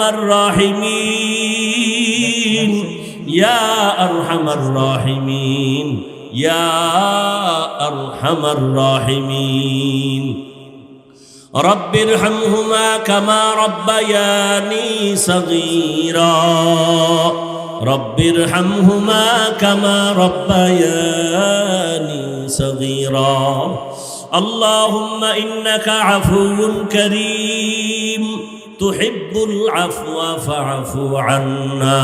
A: الراحمين، يا أرحم الراحمين، يا أرحم الراحمين. رب ارحمهما كما ربياني صغيرا، رب ارحمهما كما ربياني صغيرا. اللهم إنك عفو كريم تحب العفو فاعف عنا.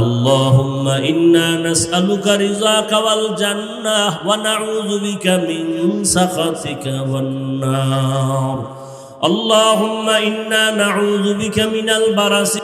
A: اللهم إنا نسألك رضاك والجنة ونعوذ بك من سخطك والنار. اللهم إنا نعوذ بك من البرص